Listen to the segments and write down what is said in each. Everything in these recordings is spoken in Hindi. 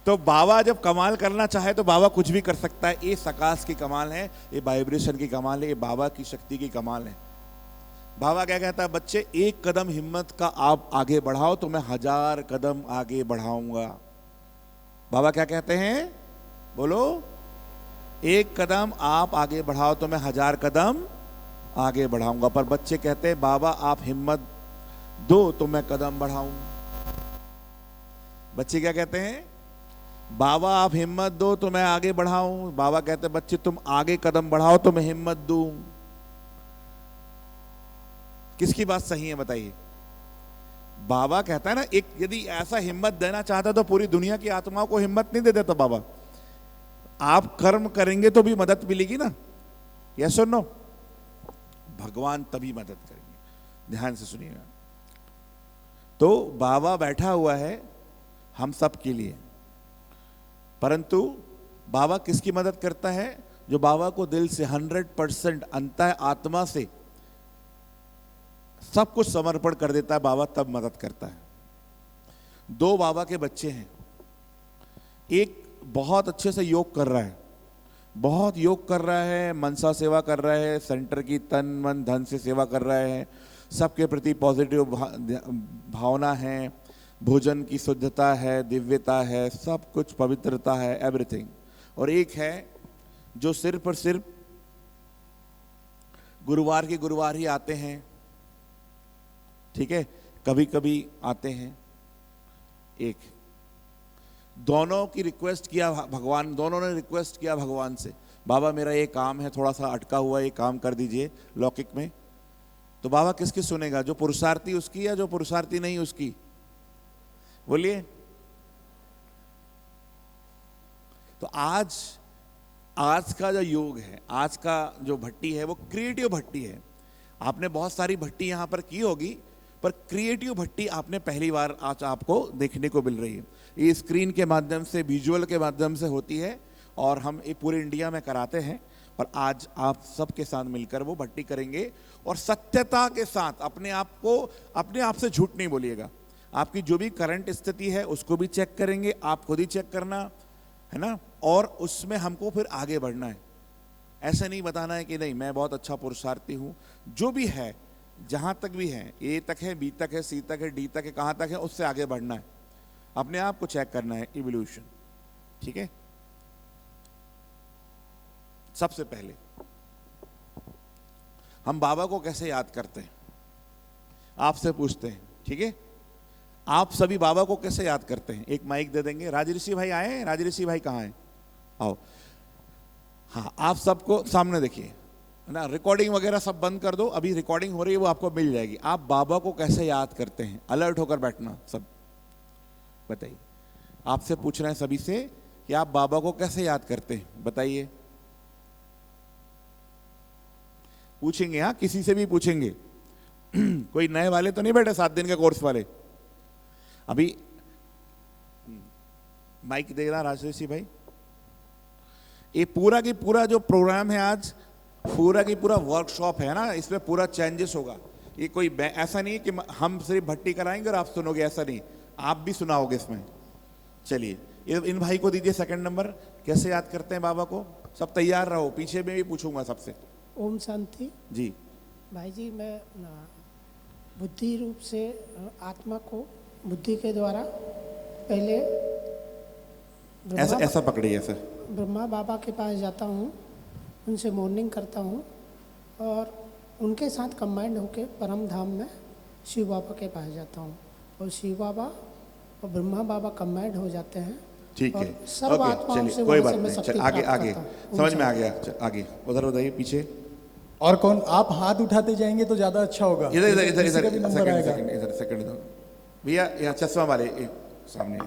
तो बाबा जब कमाल करना चाहे तो बाबा कुछ भी कर सकता है। ये सकाश की कमाल है, ये वाइब्रेशन की कमाल है, ये बाबा की शक्ति की कमाल है। बाबा क्या कहता है, बच्चे एक कदम हिम्मत का आप आगे बढ़ाओ तो मैं 1000 कदम आगे बढ़ाऊंगा। बाबा क्या कहते हैं, बोलो, एक कदम आप आगे बढ़ाओ तो मैं 1000 कदम आगे बढ़ाऊंगा। पर बच्चे कहते हैं बाबा आप हिम्मत दो तो मैं कदम बढ़ाऊं। बच्चे क्या कहते हैं, बाबा आप हिम्मत दो तो मैं आगे बढ़ाऊं। बाबा कहते हैं बच्चे तुम आगे कदम बढ़ाओ तो मैं हिम्मत दूं। किसकी बात सही है बताइए। बाबा कहता है ना, एक यदि ऐसा हिम्मत देना चाहता तो पूरी दुनिया की आत्माओं को हिम्मत नहीं दे देता बाबा। आप कर्म करेंगे तो भी मदद मिलेगी ना, यस और नो। भगवान तभी मदद करेंगे। ध्यान से सुनिएगा। तो बाबा बैठा हुआ है हम सब के लिए, परंतु बाबा किसकी मदद करता है, जो बाबा को दिल से 100% अंतः आत्मा से सब कुछ समर्पण कर देता है, बाबा तब मदद करता है। 2 बाबा के बच्चे हैं, एक बहुत अच्छे से योग कर रहा है, बहुत योग कर रहा है, मनसा सेवा कर रहा है, सेंटर की तन मन धन से सेवा कर रहा है, सबके प्रति पॉजिटिव भावना है, भोजन की शुद्धता है, दिव्यता है, सब कुछ पवित्रता है, एवरीथिंग। और एक है जो सिर्फ और सिर्फ गुरुवार के गुरुवार ही आते हैं, ठीक है, कभी कभी आते हैं। एक दोनों की रिक्वेस्ट किया भगवान, दोनों ने रिक्वेस्ट किया भगवान से, बाबा मेरा ये काम है थोड़ा सा अटका हुआ, ये काम कर दीजिए लौकिक में। तो बाबा किसकी सुनेगा, जो पुरुषार्थी उसकी या जो पुरुषार्थी नहीं उसकी, बोलिए। तो आज का जो योग है, आज का जो भट्टी है वो क्रिएटिव भट्टी है। आपने बहुत सारी भट्टी यहां पर की होगी, पर क्रिएटिव भट्टी आपने पहली बार आज आपको देखने को मिल रही है। ये स्क्रीन के माध्यम से, विजुअल के माध्यम से होती है और हम ये पूरे इंडिया में कराते हैं। और आज आप सबके साथ मिलकर वो भट्टी करेंगे और सत्यता के साथ अपने आप से झूठ नहीं बोलिएगा। आपकी जो भी करंट स्थिति है उसको भी चेक करेंगे, आप खुद ही चेक करना है ना, और उसमें हमको फिर आगे बढ़ना है। ऐसा नहीं बताना है कि नहीं मैं बहुत अच्छा पुरुषार्थी हूं, जो भी है जहां तक भी है, ए तक है, बी तक है, सी तक है, डी तक है, कहां तक है, उससे आगे बढ़ना है, अपने आप को चेक करना है, इवोल्यूशन। ठीक है। सबसे पहले हम बाबा को कैसे याद करते हैं, आपसे पूछते हैं, ठीक है। आप सभी बाबा को कैसे याद करते हैं, एक माइक दे देंगे। राजऋषि भाई आए हैं, राजऋषि भाई कहाँ हैं, आओ। हाँ, आप सबको सामने देखिए, है ना, रिकॉर्डिंग वगैरह सब बंद कर दो, अभी रिकॉर्डिंग हो रही है वो आपको मिल जाएगी। आप बाबा को कैसे याद करते हैं, अलर्ट होकर बैठना सब, बताइए। आपसे पूछ रहे हैं सभी से कि आप बाबा को कैसे याद करते हैं, बताइए। पूछेंगे, हाँ, किसी से भी पूछेंगे। कोई नए वाले तो नहीं बैठे, 7 दिन के कोर्स वाले। अभी माइक देना राजऋषि भाई। ये पूरा की पूरा जो प्रोग्राम है आज, पूरा की पूरा वर्कशॉप है ना, इसमें पूरा चेंजेस होगा। ये कोई ऐसा नहीं है कि हम सिर्फ भट्टी कराएंगे और आप सुनोगे, ऐसा नहीं, आप भी सुनाओगे इसमें। चलिए इन भाई को दीजिए सेकंड नंबर, कैसे याद करते हैं बाबा को। सब तैयार रहो, पीछे में भी पूछूंगा सबसे। ओम शांति जी। भाई जी, मैं बुद्धि रूप से आत्मा को बुद्धि के द्वारा पहले ऐसा पकड़िए, ऐसा ब्रह्मा बाबा के पास जाता हूँ, उनसे मॉर्निंग करता हूँ और उनके साथ कंबाइंड होकर परम धाम में शिव बाबा के पास जाता हूँ और शिव बाबा और ब्रह्मा बाबा कंबाइंड हो जाते हैं। ठीक है, सर्व आत्माओं से कोई बात मैं नहीं, शक्ति आगे प्राप्त आगे करता हूँ। समझ में आ गया। आगे उधर बताइए, पीछे। और कौन, आप हाथ उठाते जाएंगे तो ज्यादा अच्छा होगा। इधर इधर इधर किसी का भी नंबर आएगा। इधर सेकंड भैया, यहाँ चश्मा वाले सामने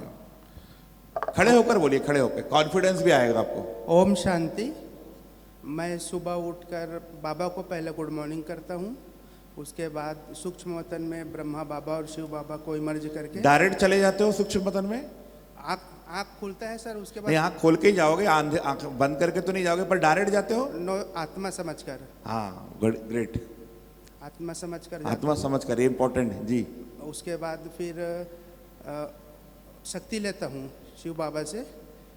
खड़े होकर बोलिए, खड़े होकर, कॉन्फिडेंस भी आएगा आपको। ओम शांति। मैं सुबह उठकर बाबा को पहले गुड मॉर्निंग करता हूँ, उसके बाद सूक्ष्म वतन में ब्रह्मा बाबा और शिव बाबा को इमर्ज करके डायरेक्ट चले जाते हो सूक्ष्म वतन में। आँख खुलता है सर, उसके बाद नहीं, आँख खोल के ही जाओगे, आँख बंद करके तो नहीं जाओगे, पर डायरेक्ट जाते हो। नो, आत्मा समझकर। हाँ, ग्रेट, आत्मा समझकर, आत्मा समझकर, ये इंपॉर्टेंट है जी। उसके बाद फिर शक्ति लेता हूँ, शिव बाबा से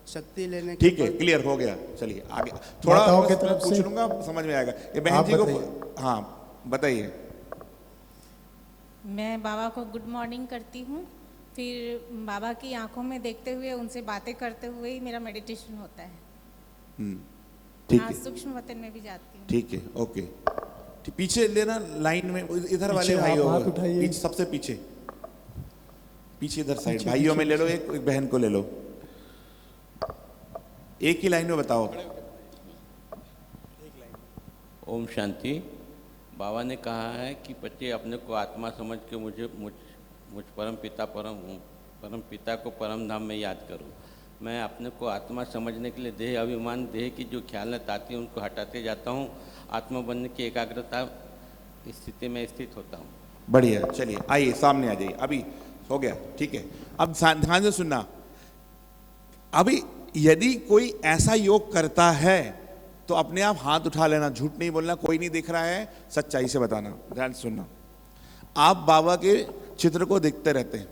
शक्ति लेने के ठीक है, बाद क्लियर हो गया। चलिए आगे थोड़ा माताओं बस की मैं तरफ पूछ से- लूंगा, समझ में आएगा। ये बहन आप जी को, बताइए। हाँ बताइए। मैं बाबा को गुड मॉर्निंग करती हूँ, फिर बाबा की आंखों में देखते हुए उनसे बातें करते हुए ही मेरा मेडिटेशन होता है। ठीक हाँ, है, सूक्ष्म वतन में भी जाती हूँ। ठीक है, ओके। पीछे लेना लाइन में, इधर वाले पीछे आप भाइयों हाथ को, उठाइए। पीछे सबसे पीछे, पीछे इधर साइड पीछे, भाइयों पीछे, में ले लो, एक बहन को ले लो, एक ही लाइन में बताओ। ओम शांति। बाबा ने कहा है कि बच्चे अपने को आत्मा समझ के मुझ परम पिता को परम धाम में याद करो। मैं अपने को आत्मा समझने के लिए देह अभिमान, देह की जो ख्यालत आती है उनको हटाते जाता हूँ। आत्मा बनने की एकाग्रता स्थिति में स्थित होता हूँ। बढ़िया, चलिए आइए सामने आ जाइए। अभी हो गया, ठीक है। अब ध्यान से सुनना। अभी यदि कोई ऐसा योग करता है तो अपने आप हाथ उठा लेना, झूठ नहीं बोलना, कोई नहीं दिख रहा है, सच्चाई से बताना। ध्यान से सुनना। आप बाबा के चित्र को देखते रहते हैं,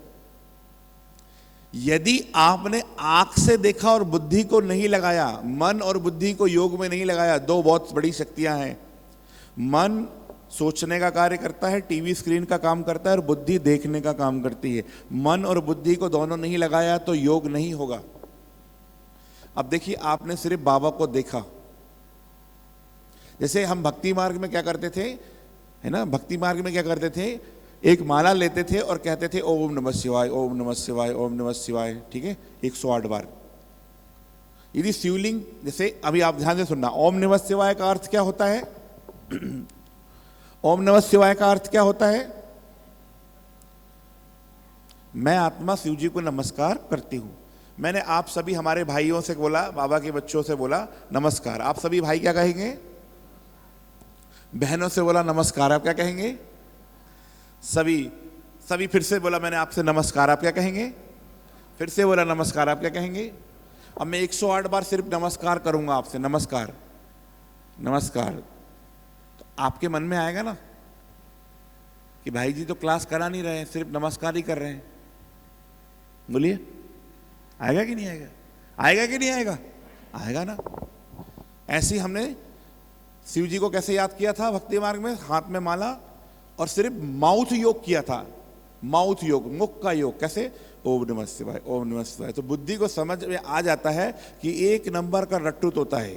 यदि आपने आंख से देखा और बुद्धि को नहीं लगाया, मन और बुद्धि को योग में नहीं लगाया, दो बहुत बड़ी शक्तियां हैं। मन सोचने का कार्य करता है, टीवी स्क्रीन का काम करता है, और बुद्धि देखने का काम करती है। मन और बुद्धि को दोनों नहीं लगाया तो योग नहीं होगा। अब देखिए, आपने सिर्फ बाबा को देखा। जैसे हम भक्ति मार्ग में क्या करते थे, है ना, भक्ति मार्ग में क्या करते थे, एक माला लेते थे और कहते थे ओम नमः शिवाय, ओम नमः शिवाय, ओम नमः शिवाय, ठीक है, 108 बार। यदि शिवलिंग, जैसे अभी आप ध्यान से सुनना, ओम नमः शिवाय का अर्थ क्या होता है? ओम नमः शिवाय का अर्थ क्या होता है? मैं आत्मा शिव जी को नमस्कार करती हूं। मैंने आप सभी हमारे भाइयों से बोला, बाबा के बच्चों से बोला नमस्कार, आप सभी भाई क्या कहेंगे? बहनों से बोला नमस्कार, आप क्या कहेंगे? सभी फिर से बोला मैंने आपसे नमस्कार, आप क्या कहेंगे? फिर से बोला नमस्कार, आप क्या कहेंगे? अब मैं 108 बार सिर्फ नमस्कार करूंगा आपसे, नमस्कार नमस्कार, तो आपके मन में आएगा ना कि भाई जी तो क्लास करा नहीं रहे हैं, सिर्फ नमस्कार ही कर रहे हैं। बोलिए, आएगा कि नहीं आएगा? आएगा कि नहीं आएगा? आएगा ना। ऐसे ही हमने शिव जी को कैसे याद किया था भक्ति मार्ग में? हाथ में माला और सिर्फ माउथ योग किया था, माउथ योग, मुख का योग। कैसे? ओम नमः शिवाय, ओम नमः शिवाय। तो बुद्धि को समझ में आ जाता है कि एक नंबर का रट्टू तोता है।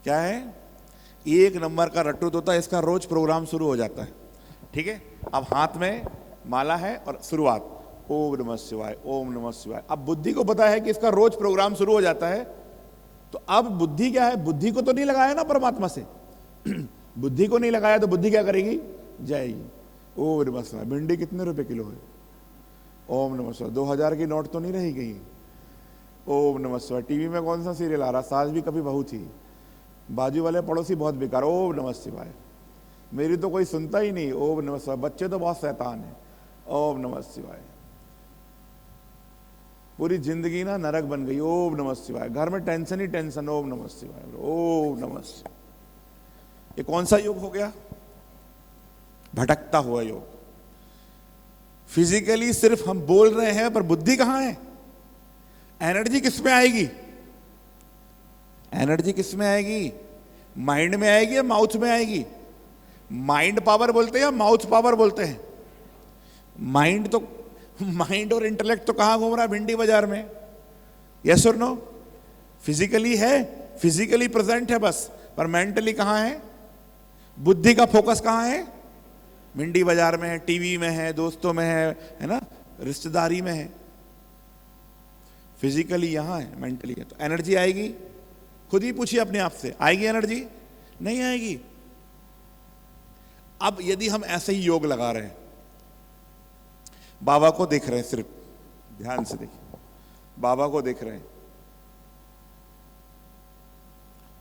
क्या है? एक नंबर का रट्टू तोता, इसका रोज प्रोग्राम शुरू हो जाता है। ठीक है, अब हाथ में माला है और शुरुआत ओम नमः शिवाय, ओम नमः शिवाय। अब बुद्धि को पता है कि इसका रोज प्रोग्राम शुरू हो जाता है, तो अब बुद्धि क्या है? बुद्धि को तो नहीं लगाया ना परमात्मा से बुद्धि को नहीं लगाया तो बुद्धि क्या करेगी? जाएगी। ओम नमः शिवाय। भिंडी कितने रुपए किलो है? ओम नमः शिवाय। 2000 की नोट तो नहीं रही गई? ओम नमः शिवाय। टीवी में कौन सा सीरियल आ रहा? सास भी कभी बहू थी। बाजू वाले पड़ोसी बहुत बेकार, ओम नमः शिवाय। मेरी तो कोई सुनता ही नहीं, ओम नमः शिवाय। बच्चे तो बहुत शैतान है, ओम नमः शिवाय। पूरी जिंदगी ना नरक बन गई, ओम नमः शिवाय। घर में टेंशन ही टेंशन, ओम नमः शिवाय, ओम नमः शिवाय। ये कौन सा योग हो गया? भटकता हुआ योग। फिजिकली सिर्फ हम बोल रहे हैं, पर बुद्धि कहां है? एनर्जी किस में आएगी? एनर्जी किस में आएगी? माइंड में आएगी या माउथ में आएगी? माइंड पावर बोलते हैं या माउथ पावर बोलते हैं? माइंड और इंटेलेक्ट तो कहां घूम रहा है? भिंडी बाजार में। यस और नो? फिजिकली है, फिजिकली प्रेजेंट है बस, पर मेंटली कहां है? बुद्धि का फोकस कहां है? भिंडी बाजार में है, टीवी में है, दोस्तों में है ना, रिश्तेदारी में है। फिजिकली यहां है, मेंटली है। तो एनर्जी आएगी? खुद ही पूछिए अपने आप से, आएगी एनर्जी? नहीं आएगी। अब यदि हम ऐसे ही योग लगा रहे हैं, बाबा को देख रहे हैं, सिर्फ ध्यान से देखिए, बाबा को देख रहे हैं,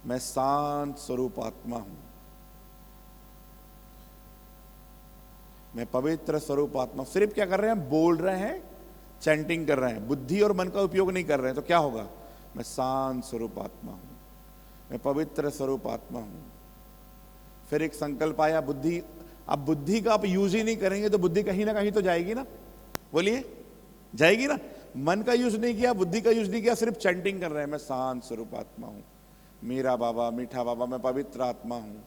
मैं शांत स्वरूप आत्मा हूं, मैं पवित्र स्वरूप आत्मा। सिर्फ क्या कर रहे हैं? बोल रहे हैं, चैंटिंग कर रहे हैं, बुद्धि और मन का उपयोग नहीं कर रहे हैं। तो क्या होगा? मैं शांत स्वरूप आत्मा हूं, मैं पवित्र स्वरूप आत्मा हूं। फिर एक संकल्प आया, बुद्धि। अब बुद्धि का आप यूज ही नहीं करेंगे तो बुद्धि कहीं ना कहीं तो जाएगी ना। बोलिए, जाएगी ना। मन का यूज नहीं किया, बुद्धि का यूज नहीं किया, सिर्फ चैंटिंग कर रहे हैं, मैं शांत स्वरूप आत्मा हूं, मेरा बाबा मीठा बाबा, मैं पवित्र आत्मा हूं,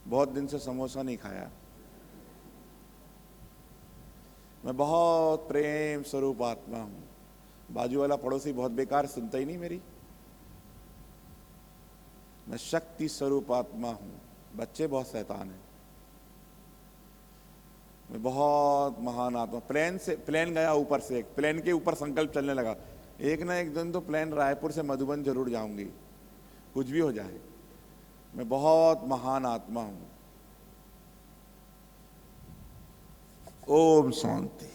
बहुत दिन से समोसा नहीं खाया, मैं बहुत प्रेम स्वरूप आत्मा हूं, बाजू वाला पड़ोसी बहुत बेकार, सुनता ही नहीं मेरी, मैं शक्ति स्वरूप आत्मा हूं, बच्चे बहुत शैतान हैं, मैं बहुत महान आत्मा। प्लेन गया ऊपर से, एक प्लेन के ऊपर संकल्प चलने लगा, एक ना एक दिन तो प्लेन रायपुर से मधुबन जरूर जाऊंगी, कुछ भी हो जाए, मैं बहुत महान आत्मा हूं। ओम शांति।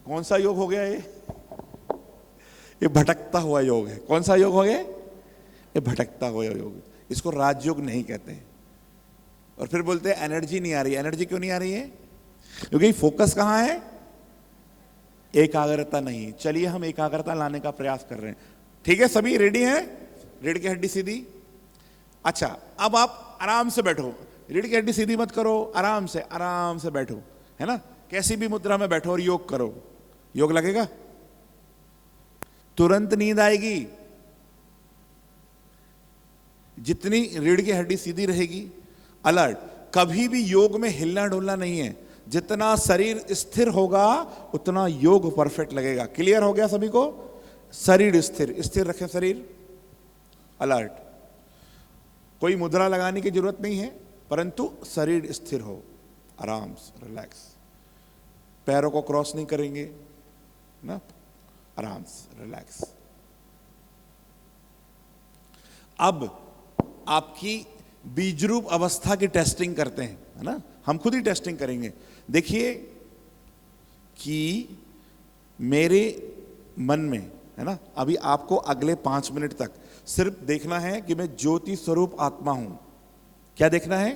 कौन सा योग हो गया ये भटकता हुआ योग है। कौन सा योग हो गया ये? भटकता हुआ योग। इसको राजयोग नहीं कहते हैं। और फिर बोलते हैं एनर्जी नहीं आ रही। एनर्जी क्यों नहीं आ रही है? क्योंकि फोकस कहां है? एकाग्रता नहीं। चलिए हम एकाग्रता लाने का प्रयास कर रहे हैं। ठीक है, सभी रेडी हैं? रीढ़ की हड्डी सीधी। अच्छा, अब आप आराम से बैठो, रीढ़ की हड्डी सीधी मत करो, आराम से बैठो, है ना। कैसी भी मुद्रा में बैठो और योग करो। योग लगेगा, तुरंत नींद आएगी। जितनी रीढ़ की हड्डी सीधी रहेगी, अलर्ट, कभी भी योग में हिलना डुलना नहीं है। जितना शरीर स्थिर होगा उतना योग परफेक्ट लगेगा। क्लियर हो गया सभी को? शरीर स्थिर रखें, शरीर अलर्ट। कोई मुद्रा लगाने की जरूरत नहीं है, परंतु शरीर स्थिर हो, आराम से, रिलैक्स। पैरों को क्रॉस नहीं करेंगे ना, आराम से, रिलैक्स। अब आपकी बीज रूप अवस्था की टेस्टिंग करते हैं, है ना। हम खुद ही टेस्टिंग करेंगे। देखिए कि मेरे मन में, है ना, अभी आपको अगले 5 मिनट तक सिर्फ देखना है कि मैं ज्योति स्वरूप आत्मा हूं। क्या देखना है?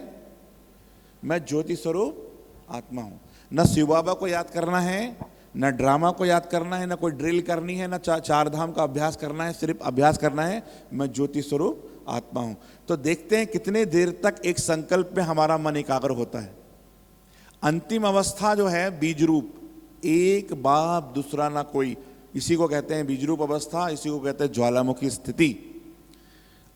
मैं ज्योति स्वरूप आत्मा हूं। न शिव बाबा को याद करना है, न ड्रामा को याद करना है, न कोई ड्रिल करनी है, न चार धाम का अभ्यास करना है। सिर्फ अभ्यास करना है, मैं ज्योति स्वरूप आत्मा हूं। तो देखते हैं कितने देर तक एक संकल्प में हमारा मन एकाग्र होता है। अंतिम अवस्था जो है बीज रूप, एक बाप दूसरा ना कोई, इसी को कहते हैं बीज रूप अवस्था, इसी को कहते हैं ज्वालामुखी स्थिति।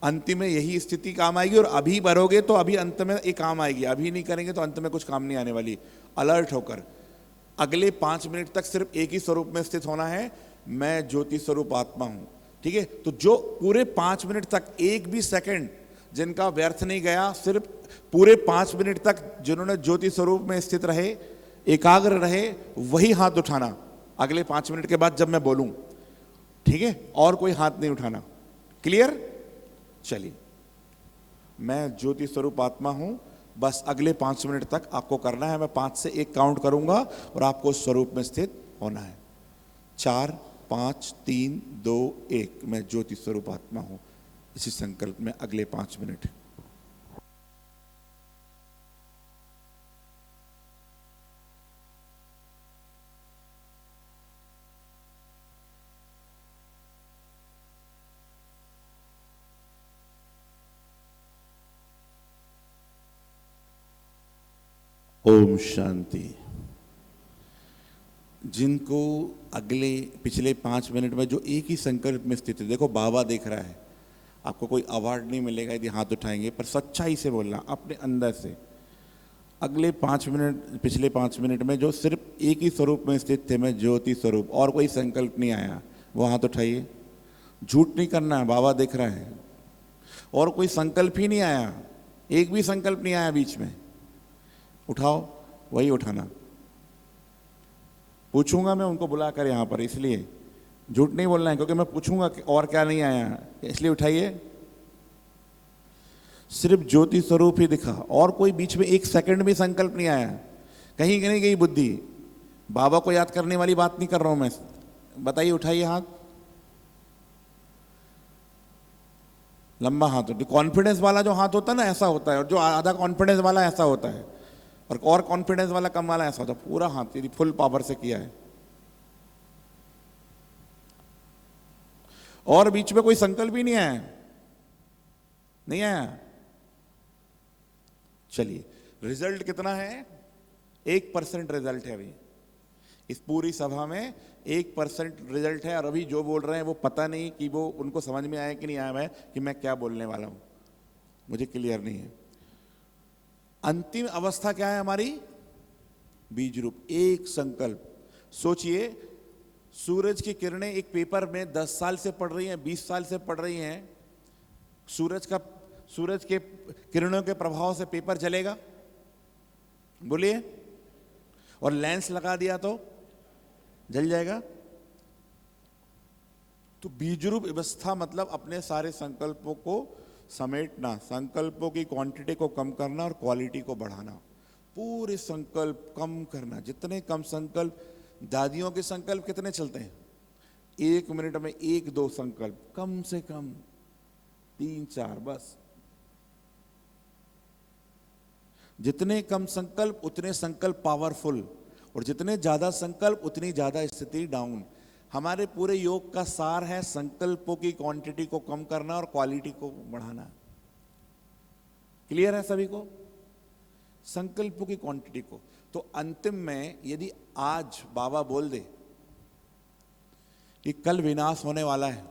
अंतिम में यही स्थिति काम आएगी। और अभी भरोगे तो अभी अंत में एक काम आएगी, अभी नहीं करेंगे तो अंत में कुछ काम नहीं आने वाली। अलर्ट होकर अगले 5 मिनट तक सिर्फ एक ही स्वरूप में स्थित होना है, मैं ज्योति स्वरूप आत्मा हूं। ठीक है, तो जो पूरे 5 मिनट तक एक भी सेकंड जिनका व्यर्थ नहीं गया, सिर्फ पूरे 5 मिनट तक जिन्होंने ज्योति स्वरूप में स्थित रहे, एकाग्र रहे, वही हाथ उठाना अगले 5 मिनट के बाद जब मैं बोलूं। ठीक है, और कोई हाथ नहीं उठाना। क्लियर? चलिए, मैं ज्योति स्वरूप आत्मा हूं, बस अगले 5 मिनट तक आपको करना है। मैं 5 से 1 काउंट करूंगा और आपको उस स्वरूप में स्थित होना है। 4, 5, 3, 2, 1। मैं ज्योति स्वरूप आत्मा हूं। इसी संकल्प में अगले 5 मिनट। ओम शांति। जिनको अगले पिछले 5 मिनट में जो एक ही संकल्प में स्थित है, देखो बाबा देख रहा है, आपको कोई अवार्ड नहीं मिलेगा यदि हाथ उठाएंगे, पर सच्चाई से बोलना अपने अंदर से। अगले 5 मिनट, पिछले 5 मिनट में जो सिर्फ एक ही स्वरूप में स्थित थे, मैं ज्योति स्वरूप, और कोई संकल्प नहीं आया, वो हाथ उठाइए। झूठ नहीं करना है, बाबा देख रहा है। और कोई संकल्प ही नहीं आया, एक भी संकल्प नहीं आया बीच में, उठाओ, वही उठाना। पूछूंगा मैं उनको बुलाकर यहाँ पर, इसलिए झूठ नहीं बोलना है, क्योंकि मैं पूछूंगा कि और क्या नहीं आया, इसलिए उठाइए। सिर्फ ज्योति स्वरूप ही दिखा, और कोई बीच में 1 सेकंड भी संकल्प नहीं आया, कहीं नहीं गई बुद्धि। बाबा को याद करने वाली बात नहीं कर रहा हूं मैं। बताइए, उठाइए हाथ, लंबा हाथ। कॉन्फिडेंस वाला जो हाथ होता है ना, ऐसा होता है, और जो आधा कॉन्फिडेंस वाला ऐसा होता है, और कॉन्फिडेंस वाला कम वाला ऐसा होता है। पूरा हाथ यदि फुल पावर से किया है, और बीच में कोई संकल्प ही नहीं आया, नहीं आया। चलिए, रिजल्ट कितना है? 1% रिजल्ट है अभी। इस पूरी सभा में 1% रिजल्ट है, और अभी जो बोल रहे हैं वो पता नहीं कि वो उनको समझ में आया कि नहीं आया है कि मैं क्या बोलने वाला हूं, मुझे क्लियर नहीं है। अंतिम अवस्था क्या है हमारी? बीज रूप, एक संकल्प। सोचिए, सूरज की किरणें एक पेपर में 10 साल से पड़ रही हैं, 20 साल से पड़ रही हैं, सूरज के किरणों के प्रभाव से पेपर जलेगा? बोलिए। और लेंस लगा दिया तो जल जाएगा? तो बीज रूप अवस्था मतलब अपने सारे संकल्पों को समेटना, संकल्पों की क्वांटिटी को कम करना और क्वालिटी को बढ़ाना। पूरे संकल्प कम करना, जितने कम संकल्प। दादियों के संकल्प कितने चलते हैं? 1 मिनट में 1-2 संकल्प, कम से कम 3-4 बस। जितने कम संकल्प उतने संकल्प पावरफुल, और जितने ज्यादा संकल्प उतनी ज्यादा स्थिति डाउन। हमारे पूरे योग का सार है संकल्पों की क्वांटिटी को कम करना और क्वालिटी को बढ़ाना। क्लियर है सभी को? संकल्पों की क्वांटिटी को। तो अंतिम में यदि आज बाबा बोल दे कि कल विनाश होने वाला है,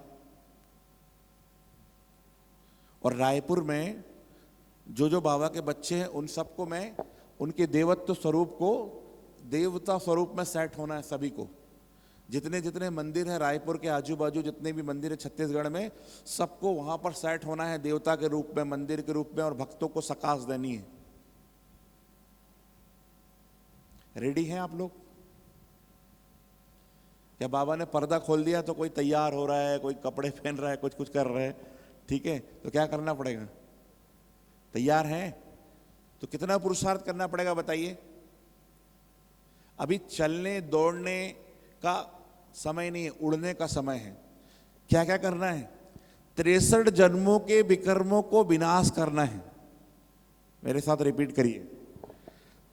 और रायपुर में जो बाबा के बच्चे हैं उन सबको मैं उनके देवत्व स्वरूप को देवता स्वरूप में सेट होना है सभी को। जितने जितने मंदिर है रायपुर के आजू बाजू, जितने भी मंदिर है छत्तीसगढ़ में, सबको वहां पर सेट होना है देवता के रूप में, मंदिर के रूप में, और भक्तों को सकाश देनी है। रेडी हैं आप लोग? क्या बाबा ने पर्दा खोल दिया तो कोई तैयार हो रहा है, कोई कपड़े पहन रहा है, कुछ कुछ कर रहा है, ठीक है? तो क्या करना पड़ेगा? तैयार हैं? तो कितना पुरुषार्थ करना पड़ेगा बताइए? अभी चलने दौड़ने का समय नहीं है, उड़ने का समय है। क्या क्या करना है? 63 जन्मों के विकर्मों को विनाश करना है। मेरे साथ रिपीट करिए,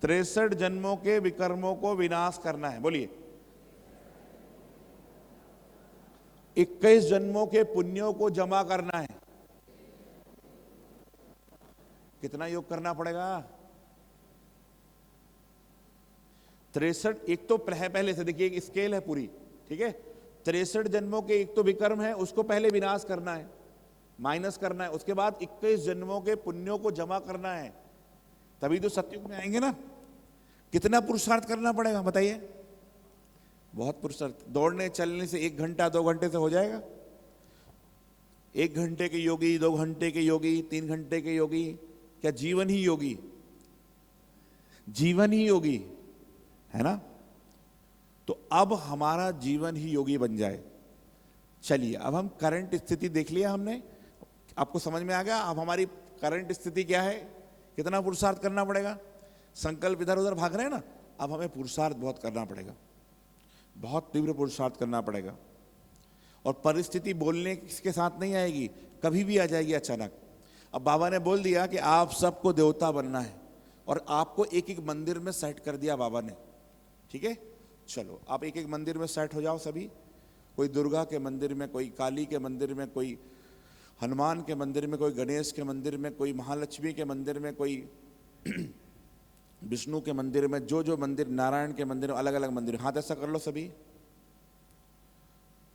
63 जन्मों के विकर्मों को विनाश करना है। बोलिए। 21 जन्मों के पुण्यों को जमा करना है। कितना योग करना पड़ेगा? 63। एक तो पहले से देखिए, एक स्केल है पूरी, ठीक है? 63 जन्मों के एक तो विकर्म है, उसको पहले विनाश करना है, माइनस करना है। उसके बाद 21 जन्मों के पुण्यों को जमा करना है, तभी तो सतयुग में आएंगे ना। कितना पुरुषार्थ करना पड़ेगा बताइए? बहुत पुरुषार्थ। दौड़ने चलने से 1 घंटा 2 घंटे से हो जाएगा? 1 घंटे के योगी, 2 घंटे के योगी, 3 घंटे के योगी, क्या जीवन ही योगी? जीवन ही योगी है ना? तो अब हमारा जीवन ही योगी बन जाए। चलिए, अब हम करंट स्थिति देख लिया हमने, आपको समझ में आ गया अब हमारी करंट स्थिति क्या है, कितना पुरुषार्थ करना पड़ेगा। संकल्प इधर उधर भाग रहे हैं ना, अब हमें पुरुषार्थ बहुत करना पड़ेगा, बहुत तीव्र पुरुषार्थ करना पड़ेगा। और परिस्थिति बोलने के साथ नहीं आएगी, कभी भी आ जाएगी अचानक। अब बाबा ने बोल दिया कि आप सबको देवता बनना है, और आपको एक एक मंदिर में सेट कर दिया बाबा ने, ठीक है? चलो आप एक एक मंदिर में सेट हो जाओ सभी। कोई दुर्गा के मंदिर में, कोई काली के मंदिर में, कोई हनुमान के मंदिर में, कोई गणेश के मंदिर में, कोई महालक्ष्मी के मंदिर में, कोई विष्णु के मंदिर में, जो मंदिर, नारायण के मंदिर में, अलग अलग मंदिर। हाथ ऐसा कर लो सभी,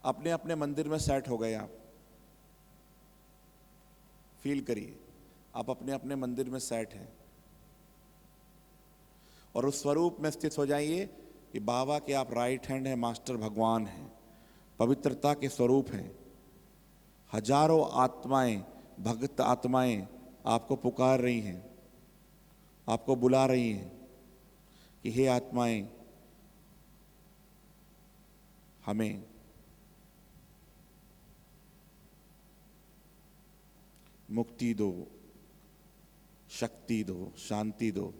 अपने अपने मंदिर में सेट हो गए। आप फील करिए, आप अपने अपने मंदिर में सेट हैं, और उस स्वरूप में स्थित हो जाइए कि बाबा के आप राइट हैंड हैं, मास्टर भगवान हैं, पवित्रता के स्वरूप हैं। हजारों आत्माएं, भक्त आत्माएं आपको पुकार रही हैं, आपको बुला रही हैं कि हे आत्माएं, हमें मुक्ति दो, शक्ति दो, शांति दो।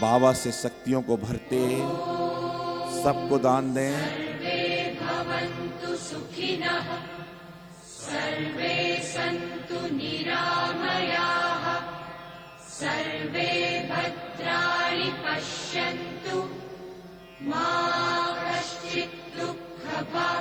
बाबा से शक्तियों को भरते, सबको दान दें। भवन्तु सुखिनः, सर्वे सन्तु निरामयाः, सर्वे भद्राणि पश्यन्तु, मा कश्चित् दुःखभाग्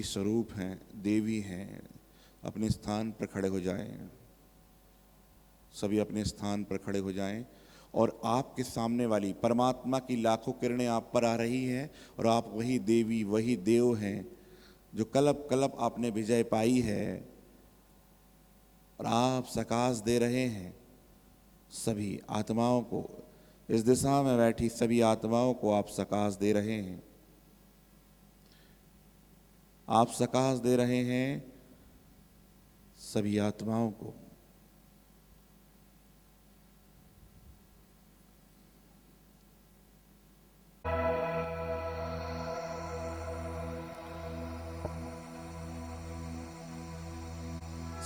स्वरूप हैं, देवी हैं, अपने स्थान पर खड़े हो जाएं। सभी अपने स्थान पर खड़े हो जाएं और आपके सामने वाली परमात्मा की लाखों किरणें आप पर आ रही हैं और आप वही देवी, वही देव हैं जो कलप कलप आपने विजय पाई है और आप सकाश दे रहे हैं सभी आत्माओं को। इस दिशा में बैठी सभी आत्माओं को आप सकाश दे रहे हैं। आप सकाश दे रहे हैं सभी आत्माओं को।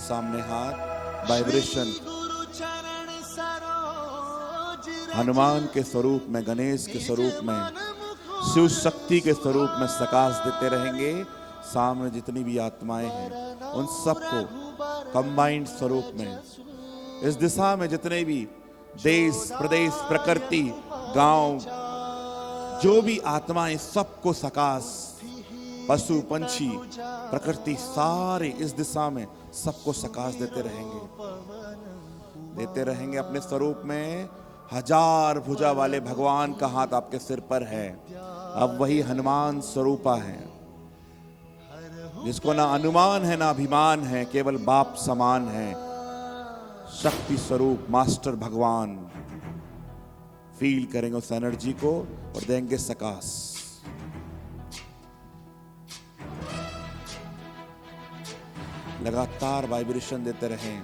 सामने हाथ, वाइब्रेशन हनुमान के स्वरूप में, गणेश के स्वरूप में, शिव शक्ति के स्वरूप में सकाश देते रहेंगे। सामने जितनी भी आत्माएं हैं उन सबको कंबाइंड स्वरूप में, इस दिशा में जितने भी देश, प्रदेश, प्रकृति, गांव, जो भी आत्माएं, सबको सकाश, पशु, पंछी, प्रकृति, सारे इस दिशा में सबको सकाश देते रहेंगे अपने स्वरूप में। हजार भुजा वाले भगवान का हाथ आपके सिर पर है। अब वही हनुमान स्वरूपा है जिसको ना अनुमान है ना अभिमान है, केवल बाप समान है। शक्ति स्वरूप मास्टर भगवान फील करेंगे उस एनर्जी को और देंगे सकाश। लगातार वाइब्रेशन देते रहें।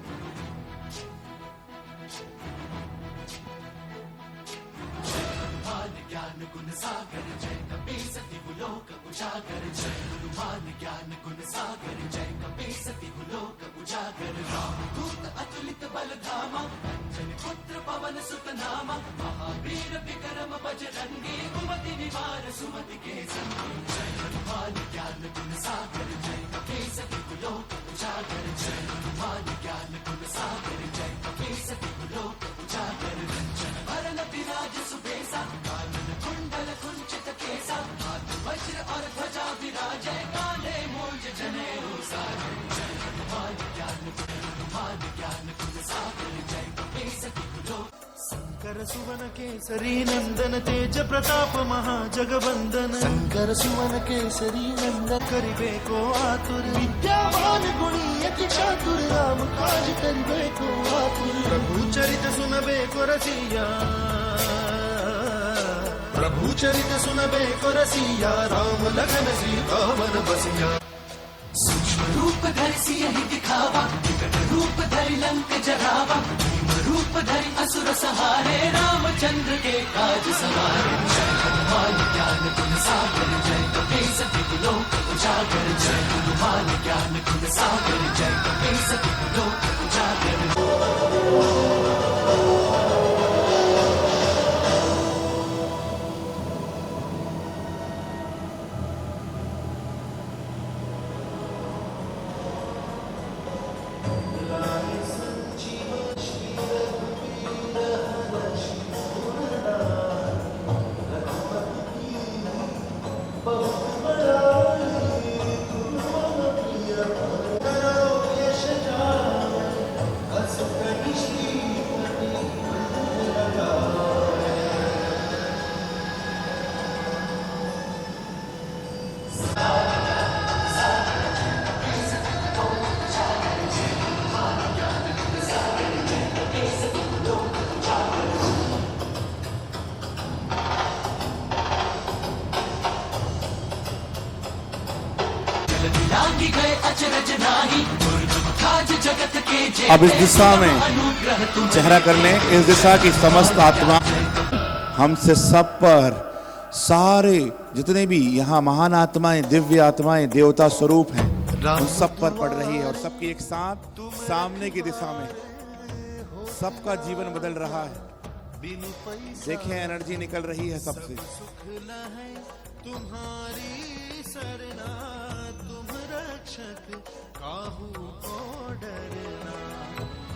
शंकर सुवन केसरी नंदन तेज प्रताप महाजगवंदन। शंकर सुवन केसरी नंदन करिबे को आतुर, विद्यावान गुणी अति चातुर, राम काज करिबे को आतुर। प्रभु चरित सुनबे को रसिया, प्रभु चरित सुनबे को रसिया, राम लगन सीता मन बसिया। सूक्ष्म रूप धरि सियहि दिखावा, विकट रूप धरि लंक जरावा, रूप धरि असुर सहारे, रामचंद्र के काज सवारे। जय हनुमान ज्ञान गुण सागर, जय कपीस तिहु लोक उजागर। जय हनुमान ज्ञान गुण सागर, जय कपीस तिहु लोक उजागर। अब इस दिशा में चेहरा करने, इस दिशा की समस्त आत्मा हमसे सब पर, सारे जितने भी यहाँ महान आत्माएं, दिव्य आत्माएं, देवता स्वरूप हैं, उन सब पर पड़ रही है और सबकी एक साथ सामने की दिशा में सबका जीवन बदल रहा है। देखें एनर्जी निकल रही है सबसे। तुम्हारी सरना तुम रक्षक, काहू को डरना,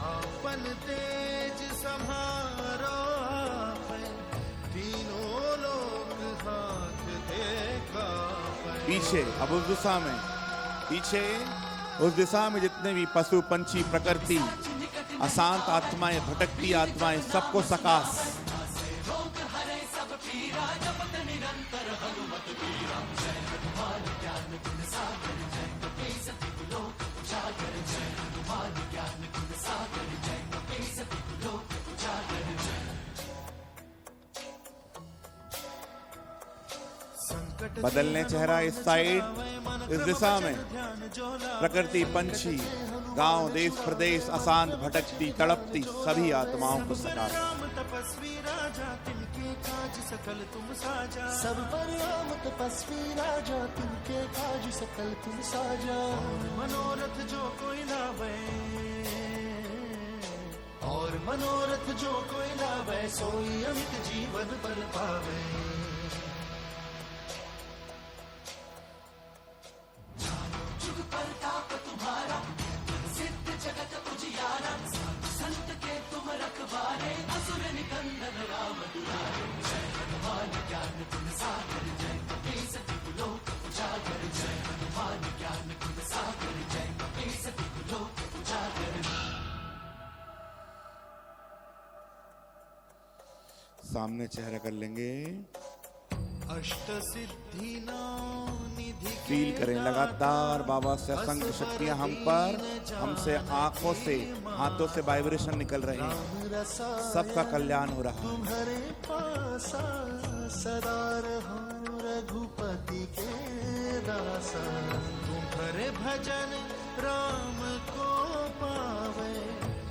आपन तेज सम्हारो आपे, तीनों लोग हाथ देखा। पीछे अब उस दिशा में पीछे उस दिशा में जितने भी पशु पंछी प्रकृति अशांत आत्माएं भटकती आत्माएं सबको सकाश बदलने चेहरा इस साइड इस दिशा में प्रकृति पंछी गांव देश प्रदेश अशांत भटकती तड़पती सभी आत्माओं को सकाश तपस्वी राजा तिनके काज सकल तुम साजा सब पर राम तपस्वी राजा तिनके काज सकल तुम साजा मनोरथ जो कोई लावे और मनोरथ जो कोई लावे सोई अमित जीवन पर पावे सामने चेहरा कर लेंगे अष्ट सिद्धि नौ निधि फील करें लगातार बाबा से असंख्य शक्तियां हम पर हमसे आंखों से हाथों से वाइब्रेशन निकल रहे हैं सबका कल्याण हो रहा है तुम्हारे पासा सदा रहो रघुपति के दासा तुम्हारे भजन राम को पावे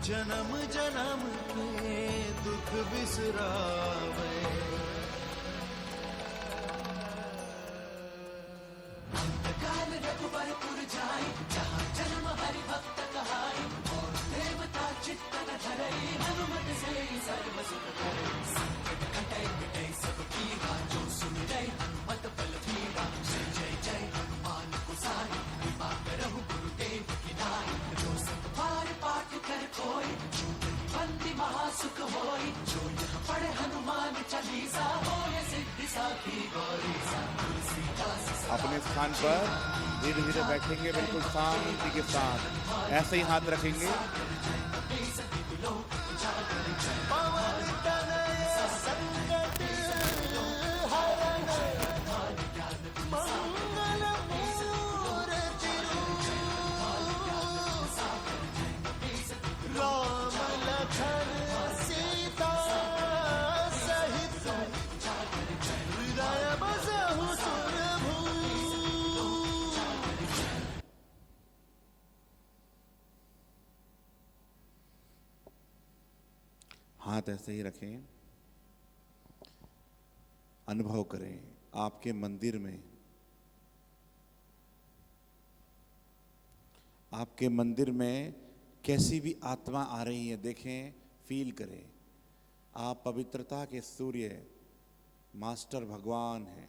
जन्म जन्म के दुख बिसरावे काल रघुबरपुर जाई जहाँ जन्म हरि भक्त कहाई और देवता चित्त न धरई हनुमत से सर्व सुख करे संकट कटे मिटे सब पीरा जो सुन जय हनुमत बल पीरा जय जय जय हनुमान गुसाई कृपा करहु गुरुदेव की नाई जो सब पार पाठ कर कोई बंदी महासुख होई जो यह पढ़े हनुमान चालीसा होय सिद्धि साखी गौरी सा तुलसीदास अपने स्थान पर धीरे धीरे बैठेंगे बिल्कुल शांति के साथ ऐसे ही हाथ रखेंगे हाथ ऐसे ही रखें अनुभव करें आपके मंदिर में कैसी भी आत्मा आ रही है देखें फील करें आप पवित्रता के सूर्य मास्टर भगवान हैं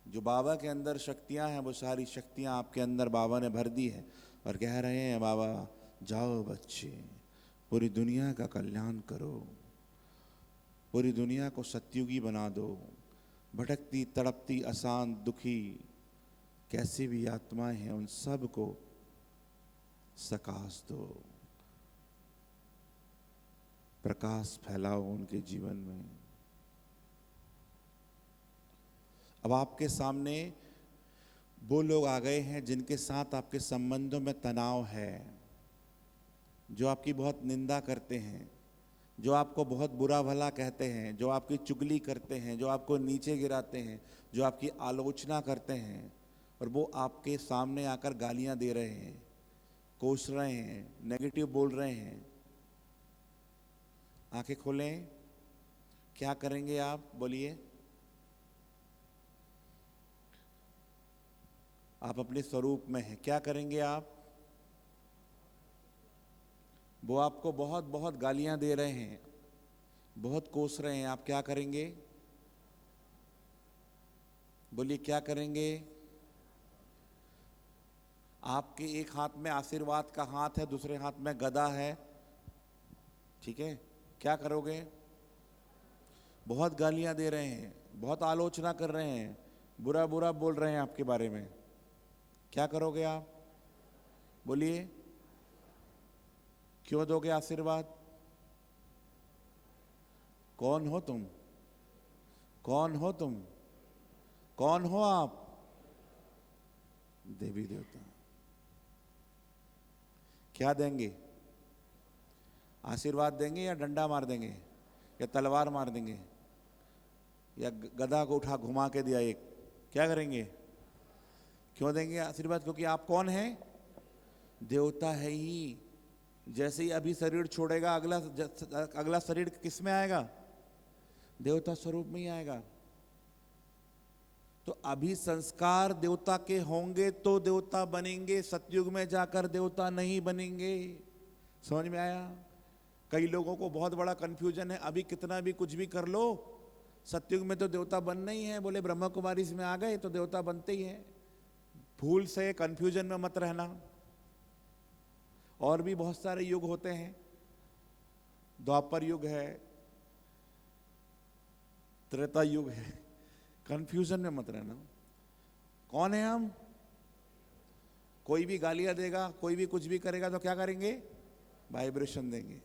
जो बाबा के अंदर शक्तियां हैं वो सारी शक्तियां आपके अंदर बाबा ने भर दी है और कह रहे हैं बाबा जाओ बच्चे पूरी दुनिया का कल्याण करो पूरी दुनिया को सतयुगी बना दो भटकती तड़पती अशांत दुखी कैसी भी आत्माएं हैं उन सब को सकाश दो प्रकाश फैलाओ उनके जीवन में। अब आपके सामने वो लोग आ गए हैं जिनके साथ आपके संबंधों में तनाव है जो आपकी बहुत निंदा करते हैं जो आपको बहुत बुरा भला कहते हैं जो आपकी चुगली करते हैं जो आपको नीचे गिराते हैं जो आपकी आलोचना करते हैं और वो आपके सामने आकर गालियां दे रहे हैं कोस रहे हैं नेगेटिव बोल रहे हैं। आंखें खोलें क्या करेंगे आप बोलिए आप अपने स्वरूप में हैं क्या करेंगे आप वो आपको बहुत बहुत गालियां दे रहे हैं बहुत कोस रहे हैं आप क्या करेंगे बोलिए क्या करेंगे। आपके एक हाथ में आशीर्वाद का हाथ है दूसरे हाथ में गदा है ठीक है क्या करोगे बहुत गालियां दे रहे हैं बहुत आलोचना कर रहे हैं बुरा बुरा बोल रहे हैं आपके बारे में क्या करोगे आप बोलिए, क्यों दोगे आशीर्वाद? कौन हो तुम? कौन हो तुम? कौन हो आप? देवी देवता। क्या देंगे? आशीर्वाद देंगे या डंडा मार देंगे या तलवार मार देंगे या गधा को उठा घुमा के दिया एक? क्या करेंगे? क्यों देंगे आशीर्वाद? क्योंकि आप कौन हैं? देवता है ही। जैसे ही अभी शरीर छोड़ेगा, अगला शरीर किस में आएगा? देवता स्वरूप में ही आएगा। तो अभी संस्कार देवता के होंगे तो देवता बनेंगे, सतयुग में जाकर देवता नहीं बनेंगे। समझ में आया? कई लोगों को बहुत बड़ा कंफ्यूजन है, अभी कितना भी कुछ भी कर लो, सतयुग में तो देवता बनना ही है। बोले ब्रह्मा कुमारी में आ गए तो देवता बनते ही हैं। भूल से कंफ्यूजन में मत रहना। और भी बहुत सारे युग होते हैं, द्वापर युग है, त्रेता युग है, कंफ्यूजन में मत रहना। कौन है हम? कोई भी गालियां देगा, कोई भी कुछ भी करेगा तो क्या करेंगे? वाइब्रेशन देंगे।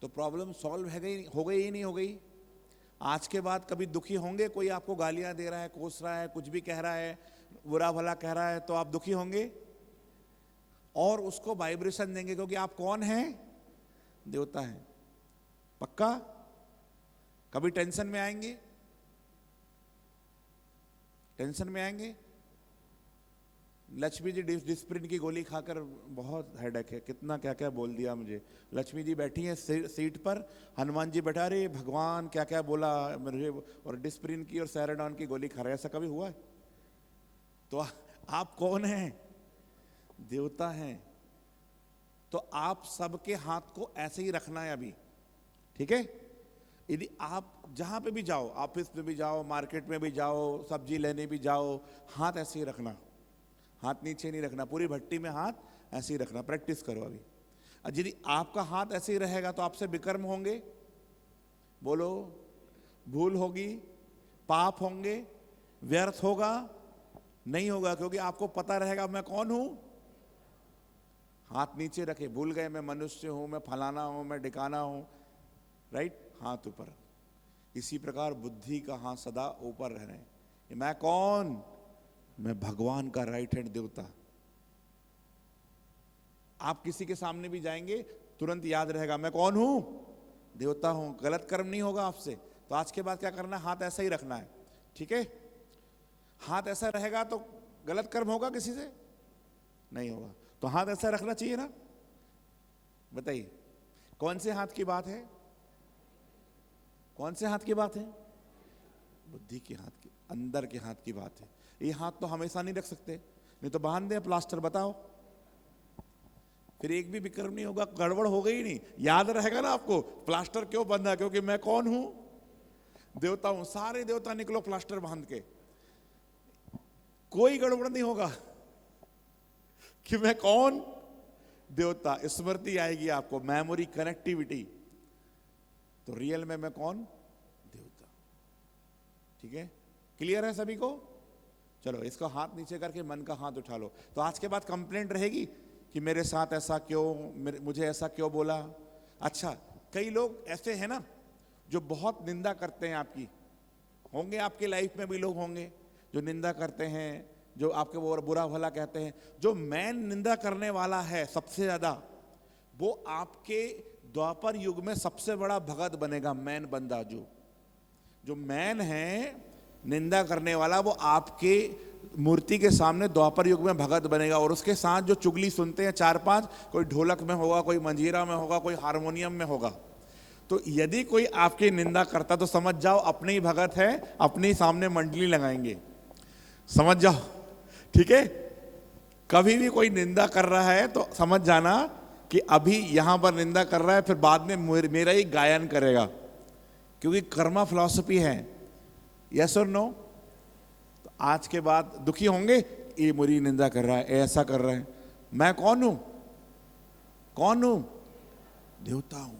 तो प्रॉब्लम सॉल्व हो गई ही नहीं हो गई। आज के बाद कभी दुखी होंगे, कोई आपको गालियां दे रहा है, कोस रहा है, कुछ भी कह रहा है, बुरा भला कह रहा है, तो आप दुखी होंगे और उसको वाइब्रेशन देंगे, क्योंकि आप कौन हैं? देवता हैं। पक्का? कभी टेंशन में आएंगे? टेंशन में आएंगे? लक्ष्मी जी डिस्प्रिन की गोली खाकर बहुत हेडेक है, कितना क्या क्या बोल दिया मुझे। लक्ष्मी जी बैठी हैं सीट पर, हनुमान जी बैठा, रे भगवान क्या क्या बोला मुझे, और डिस्प्रिन की और सैराडॉन की गोली खा रहे। ऐसा कभी हुआ है? तो आप कौन हैं? देवता हैं। तो आप सबके हाथ को ऐसे ही रखना है अभी, ठीक है? यदि आप जहां पे भी जाओ, ऑफिस में भी जाओ, मार्केट में भी जाओ, सब्जी लेने भी जाओ, हाथ ऐसे ही रखना, हाथ नीचे नहीं रखना, पूरी भट्टी में हाथ ऐसे ही रखना। प्रैक्टिस करो अभी। यदि आपका हाथ ऐसे ही रहेगा तो आपसे विकर्म होंगे, बोलो, भूल होगी, पाप होंगे, व्यर्थ होगा? नहीं होगा, क्योंकि आपको पता रहेगा मैं कौन हूं। हाथ नीचे रखे, भूल गए मैं मनुष्य हूं, मैं फलाना हूं, मैं ढिकाना हूं, राइट? हाथ ऊपर। इसी प्रकार बुद्धि का हाथ सदा ऊपर रह रहे हैं। मैं कौन? मैं भगवान का राइट हैंड देवता। आप किसी के सामने भी जाएंगे तुरंत याद रहेगा मैं कौन हूं? देवता हूं। गलत कर्म नहीं होगा आपसे। तो आज के बाद क्या करना है? हाथ ऐसा ही रखना है, ठीक है? हाथ ऐसा रहेगा तो गलत कर्म होगा किसी से? नहीं होगा। तो हाथ ऐसा रखना चाहिए ना? बताइए, कौन से हाथ की बात है? कौन से हाथ की बात है? बुद्धि के हाथ की, अंदर के हाथ की बात है। ये हाथ तो हमेशा नहीं रख सकते, नहीं तो बांध दे प्लास्टर। बताओ, फिर एक भी विक्रम नहीं होगा, गड़बड़ हो गई नहीं। याद रहेगा ना आपको प्लास्टर क्यों बंधा? क्योंकि मैं कौन हूं? देवता हूं। सारे देवता निकलो प्लास्टर बांध के, कोई गड़बड़ नहीं होगा कि मैं कौन? देवता। स्मृति आएगी आपको, मेमोरी, कनेक्टिविटी। तो रियल में मैं कौन? देवता। ठीक है? क्लियर है सभी को? चलो इसको हाथ नीचे करके मन का हाथ उठा लो। तो आज के बाद कंप्लेंट रहेगी कि मेरे साथ ऐसा क्यों, मुझे ऐसा क्यों बोला। अच्छा, कई लोग ऐसे हैं ना जो बहुत निंदा करते हैं आपकी। होंगे आपकी लाइफ में भी लोग होंगे जो निंदा करते हैं, जो आपके वो बुरा भला कहते हैं। जो मैन निंदा करने वाला है सबसे ज्यादा, वो आपके द्वापर युग में सबसे बड़ा भगत बनेगा। मैन बंदा, जो मैन है निंदा करने वाला, वो आपके मूर्ति के सामने द्वापर युग में भगत बनेगा। और उसके साथ जो चुगली सुनते हैं 4-5, कोई ढोलक में होगा, कोई मंजीरा में होगा, कोई हारमोनियम में होगा। तो यदि कोई आपकी निंदा करता तो समझ जाओ अपने ही भगत है, अपने ही सामने मंडली लगाएंगे। समझ जाओ, ठीक है? कभी भी कोई निंदा कर रहा है तो समझ जाना कि अभी यहां पर निंदा कर रहा है, फिर बाद में मेरा ही गायन करेगा, क्योंकि कर्मा फिलॉसफी है। यस और नो? तो आज के बाद दुखी होंगे, ये मेरी निंदा कर रहा है, ऐसा कर रहा है। मैं कौन हूं? कौन हूं? देवता हूं।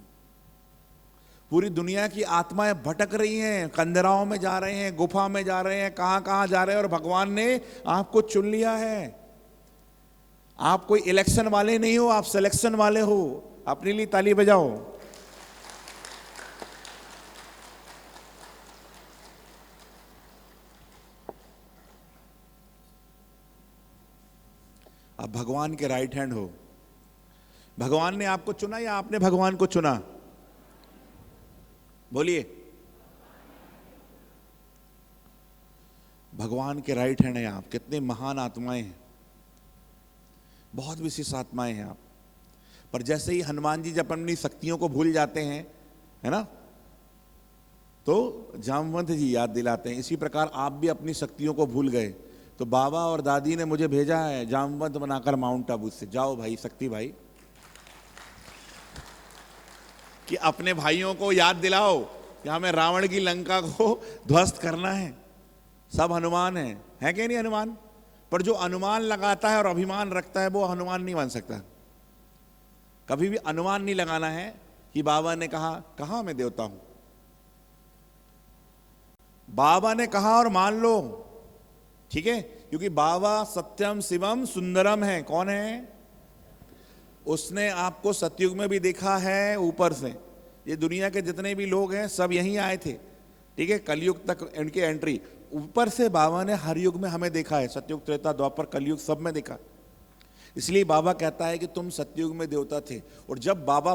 पूरी दुनिया की आत्माएं भटक रही हैं, कंदराओं में जा रहे हैं, गुफा में जा रहे हैं, कहां कहां जा रहे हैं, और भगवान ने आपको चुन लिया है। आप कोई इलेक्शन वाले नहीं हो, आप सिलेक्शन वाले हो। अपने लिए ताली बजाओ। आप भगवान के राइट हैंड हो। भगवान ने आपको चुना या आपने भगवान को चुना? बोलिए। भगवान के राइट हैंड है आप। कितने महान आत्माएं हैं, बहुत विशेष आत्माएं हैं आप। पर जैसे ही हनुमान जी जब अपनी शक्तियों को भूल जाते हैं, है ना, तो जामवंत जी याद दिलाते हैं। इसी प्रकार आप भी अपनी शक्तियों को भूल गए, तो बाबा और दादी ने मुझे भेजा है जामवंत बनाकर माउंट आबू से। जाओ भाई, शक्ति भाई, कि अपने भाइयों को याद दिलाओ कि हमें रावण की लंका को ध्वस्त करना है। सब हनुमान है कि नहीं हनुमान? पर जो अनुमान लगाता है और अभिमान रखता है वो हनुमान नहीं बन सकता। कभी भी अनुमान नहीं लगाना है कि बाबा ने कहा, कहां मैं देवता हूं। बाबा ने कहा और मान लो, ठीक है, क्योंकि बाबा सत्यम शिवम सुंदरम है। कौन है? उसने आपको सतयुग में भी देखा है ऊपर से। ये दुनिया के जितने भी लोग हैं सब यहीं आए थे, ठीक है, कलयुग तक इनकी एंट्री। ऊपर से बाबा ने हर युग में हमें देखा है, सतयुग, त्रेता, द्वापर, कलयुग सब में देखा। इसलिए बाबा कहता है कि तुम सतयुग में देवता थे। और जब बाबा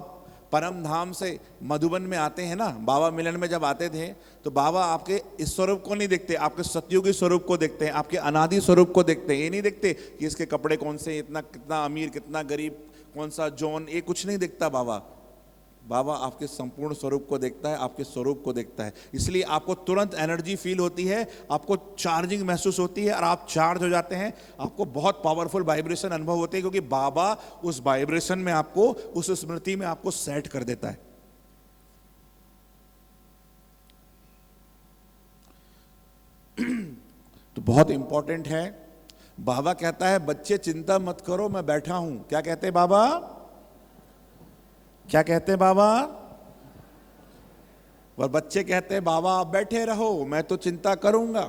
परम धाम से मधुबन में आते हैं ना, बाबा मिलन में जब आते थे, तो बाबा आपके इस स्वरूप को नहीं देखते, आपके सतयुगी स्वरूप को देखते हैं, आपके अनादि स्वरूप को देखते हैं। ये नहीं देखते कि इसके कपड़े कौन से, इतना कितना अमीर कितना गरीब, कौन सा जॉन, ये कुछ नहीं देखता बाबा। बाबा आपके संपूर्ण स्वरूप को देखता है, आपके स्वरूप को देखता है। इसलिए आपको तुरंत एनर्जी फील होती है, आपको चार्जिंग महसूस होती है और आप चार्ज हो जाते हैं। आपको बहुत पावरफुल वाइब्रेशन अनुभव होते हैं, क्योंकि बाबा उस वाइब्रेशन में आपको, उस स्मृति में आपको सेट कर देता है। तो बहुत इंपॉर्टेंट है। बाबा कहता है बच्चे चिंता मत करो, मैं बैठा हूं। क्या कहते हैं बाबा? क्या कहते हैं बाबा? और बच्चे कहते हैं बाबा आप बैठे रहो, मैं तो चिंता करूंगा,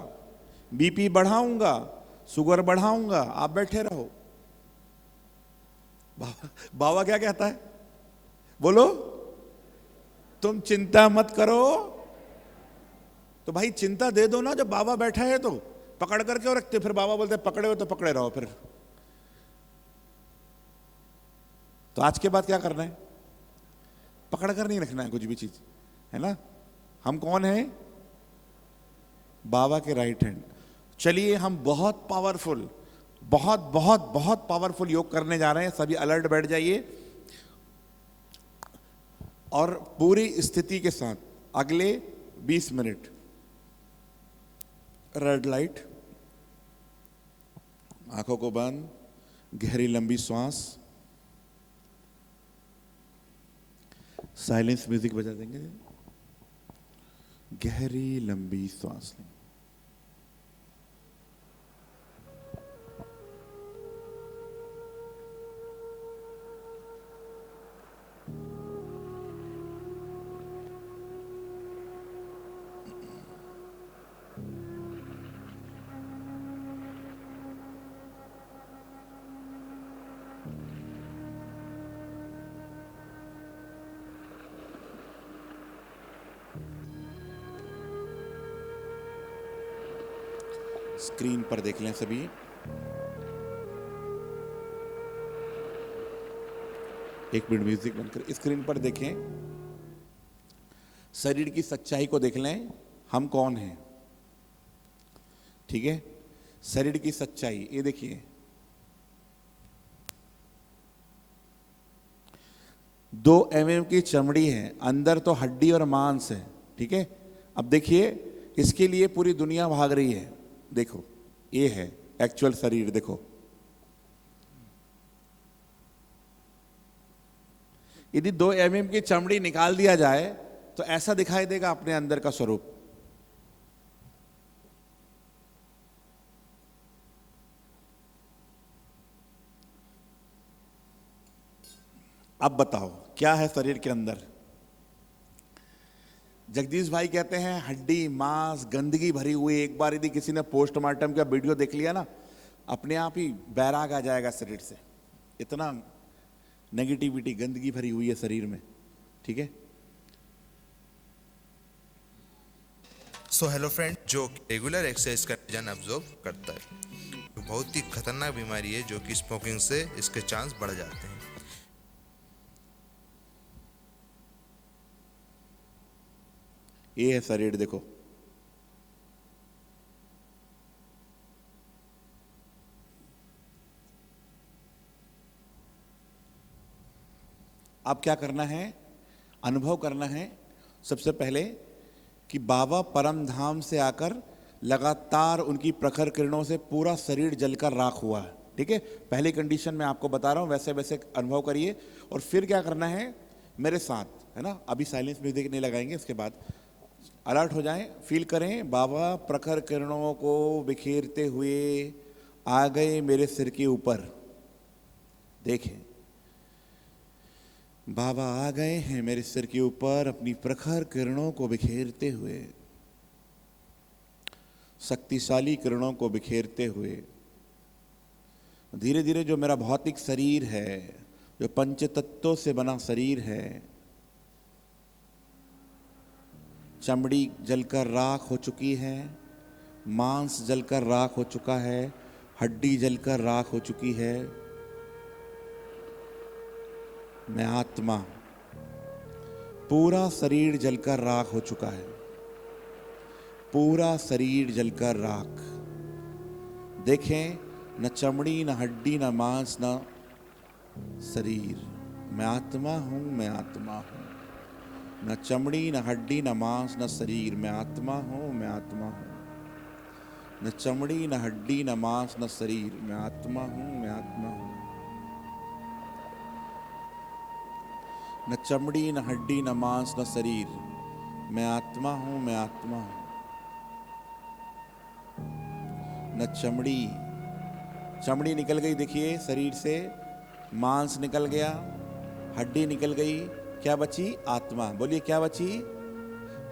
बीपी बढ़ाऊंगा, शुगर बढ़ाऊंगा, आप बैठे रहो। बाबा क्या कहता है? बोलो, तुम चिंता मत करो। तो भाई चिंता दे दो ना, जब बाबा बैठा है तो पकड़ कर क्यों रखते? फिर बाबा बोलते पकड़े हो तो पकड़े रहो। फिर तो आज के बाद क्या करना है? पकड़ कर नहीं रखना है कुछ भी चीज, है ना। हम कौन हैं? बाबा के राइट हैंड। चलिए हम बहुत पावरफुल, बहुत बहुत बहुत पावरफुल योग करने जा रहे हैं। सभी अलर्ट बैठ जाइए और पूरी स्थिति के साथ अगले 20 मिनट रेड लाइट, आंखों को बंद, गहरी लंबी श्वास, साइलेंस म्यूजिक बजा देंगे। गहरी लंबी श्वास लें। स्क्रीन पर देख लें सभी। एक मिनट म्यूजिक बंद कर स्क्रीन पर देखें। शरीर की सच्चाई को देख लें, हम कौन हैं, ठीक है। शरीर की सच्चाई ये देखिए, 2 mm की चमड़ी है, अंदर तो हड्डी और मांस है, ठीक है। अब देखिए इसके लिए पूरी दुनिया भाग रही है। देखो ये है एक्चुअल शरीर। देखो यदि 2 mm की चमड़ी निकाल दिया जाए तो ऐसा दिखाई देगा अपने अंदर का स्वरूप। अब बताओ क्या है शरीर के अंदर? जगदीश भाई कहते हैं हड्डी, मांस, गंदगी भरी हुई। एक बार यदि किसी ने पोस्टमार्टम का वीडियो देख लिया ना, अपने आप ही बैराग आ जाएगा शरीर से। इतना नेगेटिविटी, गंदगी भरी हुई है शरीर में, ठीक है। सो हेलो फ्रेंड, जो रेगुलर एक्सरसाइज का वजन अब्जॉर्ब करता है, बहुत ही खतरनाक बीमारी है जो कि स्मोकिंग से इसके चांस बढ़ जाते हैं। ये है शरीर, देखो अब क्या करना है, अनुभव करना है सबसे पहले कि बाबा परम धाम से आकर लगातार उनकी प्रखर किरणों से पूरा शरीर जलकर राख हुआ है, ठीक है। पहली कंडीशन मैं आपको बता रहा हूँ, वैसे वैसे अनुभव करिए। और फिर क्या करना है मेरे साथ, है ना। अभी साइलेंस म्यूजिक नहीं लगाएंगे, इसके बाद अलर्ट हो जाएं, फील करें बाबा प्रखर किरणों को बिखेरते हुए आ गए मेरे सिर के ऊपर। देखें, बाबा आ गए हैं मेरे सिर के ऊपर अपनी प्रखर किरणों को बिखेरते हुए, शक्तिशाली किरणों को बिखेरते हुए। धीरे धीरे जो मेरा भौतिक शरीर है, जो पंच तत्वों से बना शरीर है, चमड़ी जलकर राख हो चुकी है, मांस जलकर राख हो चुका है, हड्डी जलकर राख हो चुकी है। मैं आत्मा, पूरा शरीर जलकर राख हो चुका है, पूरा शरीर जलकर राख। देखें, न चमड़ी, न हड्डी, न मांस, न शरीर। मैं आत्मा हूं, मैं आत्मा हूं। न चमड़ी, न हड्डी, न मांस, न शरीर। मैं आत्मा हूं, मैं आत्मा हूं। न चमड़ी, न हड्डी, न मांस, न शरीर। मैं आत्मा हूं, मैं आत्मा हूं। न चमड़ी, न हड्डी, न मांस, न शरीर। मैं आत्मा हूं, मैं आत्मा हूं। न चमड़ी, चमड़ी निकल गई देखिए शरीर से, मांस निकल गया, हड्डी निकल गई, क्या बची? आत्मा। बोलिए क्या बची?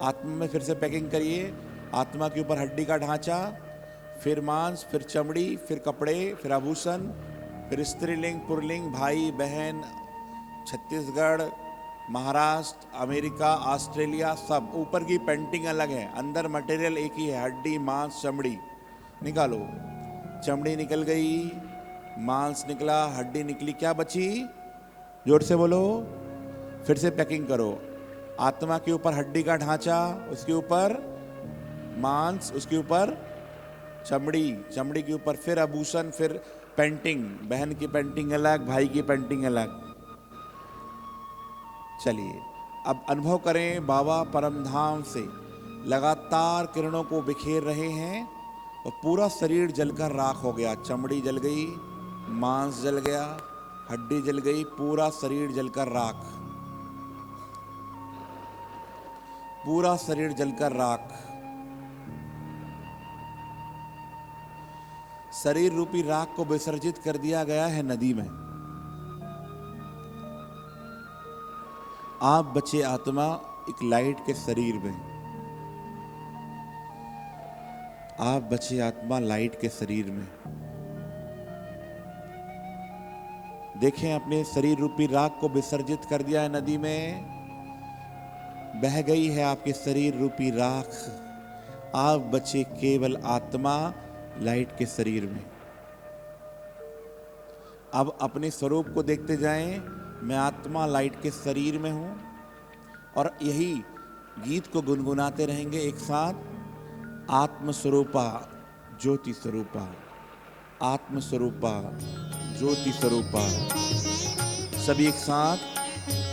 आत्मा में फिर से पैकिंग करिए। आत्मा के ऊपर हड्डी का ढांचा, फिर मांस, फिर चमड़ी, फिर कपड़े, फिर आभूषण, फिर स्त्रीलिंग, पुरलिंग, भाई बहन, छत्तीसगढ़, महाराष्ट्र, अमेरिका, ऑस्ट्रेलिया, सब। ऊपर की पेंटिंग अलग है, अंदर मटेरियल एक ही है, हड्डी, मांस, चमड़ी। निकालो, चमड़ी निकल गई, मांस निकला, हड्डी निकली, क्या बची? जोर से बोलो। फिर से पैकिंग करो। आत्मा के ऊपर हड्डी का ढांचा, उसके ऊपर मांस, उसके ऊपर चमड़ी, चमड़ी के ऊपर फिर आभूषण, फिर पेंटिंग, बहन की पेंटिंग अलग, भाई की पेंटिंग अलग। चलिए अब अनुभव करें, बाबा परमधाम से लगातार किरणों को बिखेर रहे हैं और पूरा शरीर जलकर राख हो गया। चमड़ी जल गई, मांस जल गया, हड्डी जल गई, पूरा शरीर जलकर राख, पूरा शरीर जलकर राख। शरीर रूपी राख को विसर्जित कर दिया गया है नदी में। आप बचे आत्मा एक लाइट के शरीर में। आप बचे आत्मा लाइट के शरीर में। देखें, अपने शरीर रूपी राख को विसर्जित कर दिया है नदी में, बह गई है आपके शरीर रूपी राख। आप बचे केवल आत्मा लाइट के शरीर में। अब अपने स्वरूप को देखते जाएं, मैं आत्मा लाइट के शरीर में हूं, और यही गीत को गुनगुनाते रहेंगे एक साथ। आत्म स्वरूपा ज्योति स्वरूपा, आत्म स्वरूपा ज्योति स्वरूपा। सभी एक साथ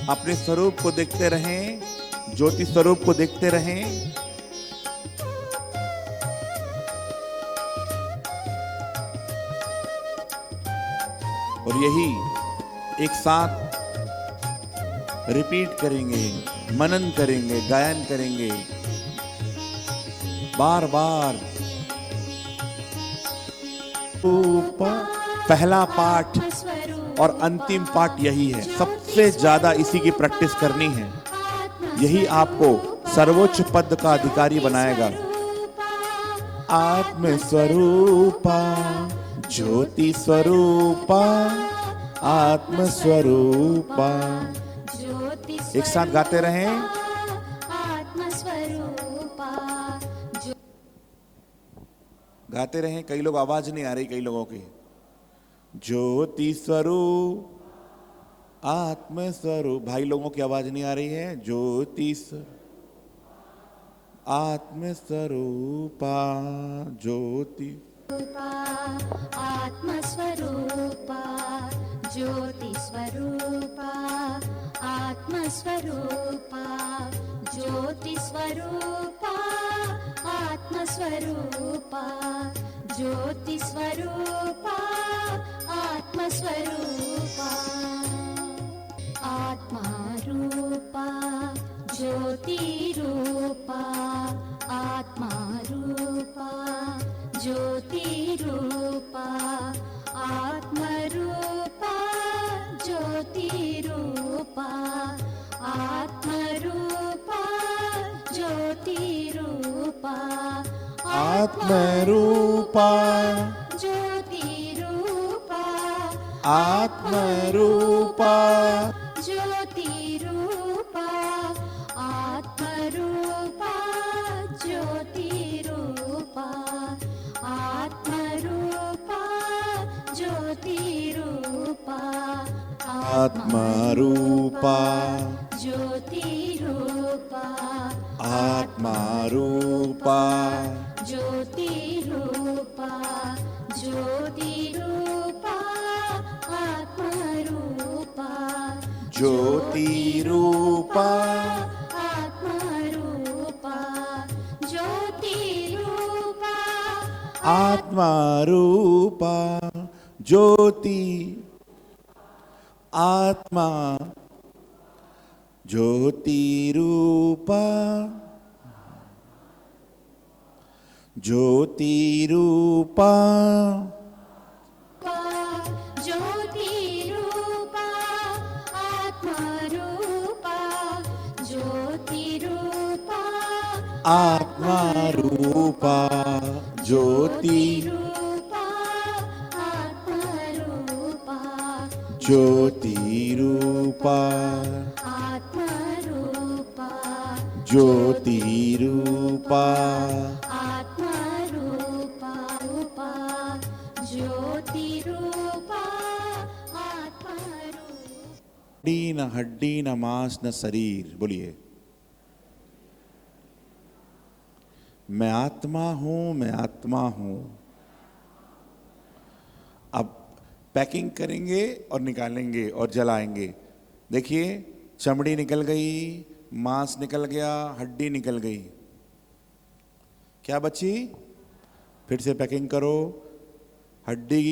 अपने स्वरूप को देखते रहें, ज्योति स्वरूप को देखते रहें। और यही एक साथ रिपीट करेंगे, मनन करेंगे, गायन करेंगे बार बार। पहला पाठ और अंतिम पाठ यही है, सबसे ज्यादा इसी की प्रैक्टिस करनी है। यही आपको सर्वोच्च पद का अधिकारी बनाएगा। आत्म स्वरूपा ज्योति स्वरूपा, आत्मस्वरूपा। ज्योति एक साथ गाते रहें। आत्मस्वरूपा गाते रहें, कई लोग आवाज नहीं आ रही कई लोगों की। ज्योति स्वरूप आत्मस्वरूप, भाई लोगों की आवाज नहीं आ रही है। ज्योति आत्मस्वरूपा ज्योति आत्मस्वरूपा ज्योति स्वरूपा आत्मस्वरूपा ज्योति स्वरूपा आत्मस्वरूपा ज्योति स्वरूपा आत्मस्वरूपा आत्मा रूपा ज्योति रूपा आत्मा रूपा ज्योति रूपा आत्मा रूपा ज्योति रूपा आत्मा रूपा ज्योति रूपा आत्मा रूपा ज्योति रूपा आत्मा रूपा ज्योति रूपा आत्मा रूपा ज्योति रूपा आत्मा रूपा ज्योति रूपा आत्मा रूपा ज्योति रूपा आत्मा रूपा ज्योति रूपा ज्योति रूपा आत्मा रूपा ज्योति रूपा आत्मा रूपा ज्योति रूपा आत्मा रूपा ज्योति आत्मा ज्योति रूपा ज्योति रूपा ज्योति रूपा आत्मा रूपा ज्योति रूपा आत्मा रूपा ज्योति रूपा आत्मा रूपा ज्योति रूपा आत्मा रूपा ज्योति रूपा आत्मा रूपा रूपा ज्योति रूपा आत्मा रूपा हड्डी न हड्डी न मांस न शरीर। बोलिए, मैं आत्मा हूं, मैं आत्मा हूं। अब पैकिंग करेंगे और निकालेंगे और जलाएंगे। देखिए, चमड़ी निकल गई, मांस निकल गया, हड्डी निकल गई, क्या बची? फिर से पैकिंग करो। हड्डी,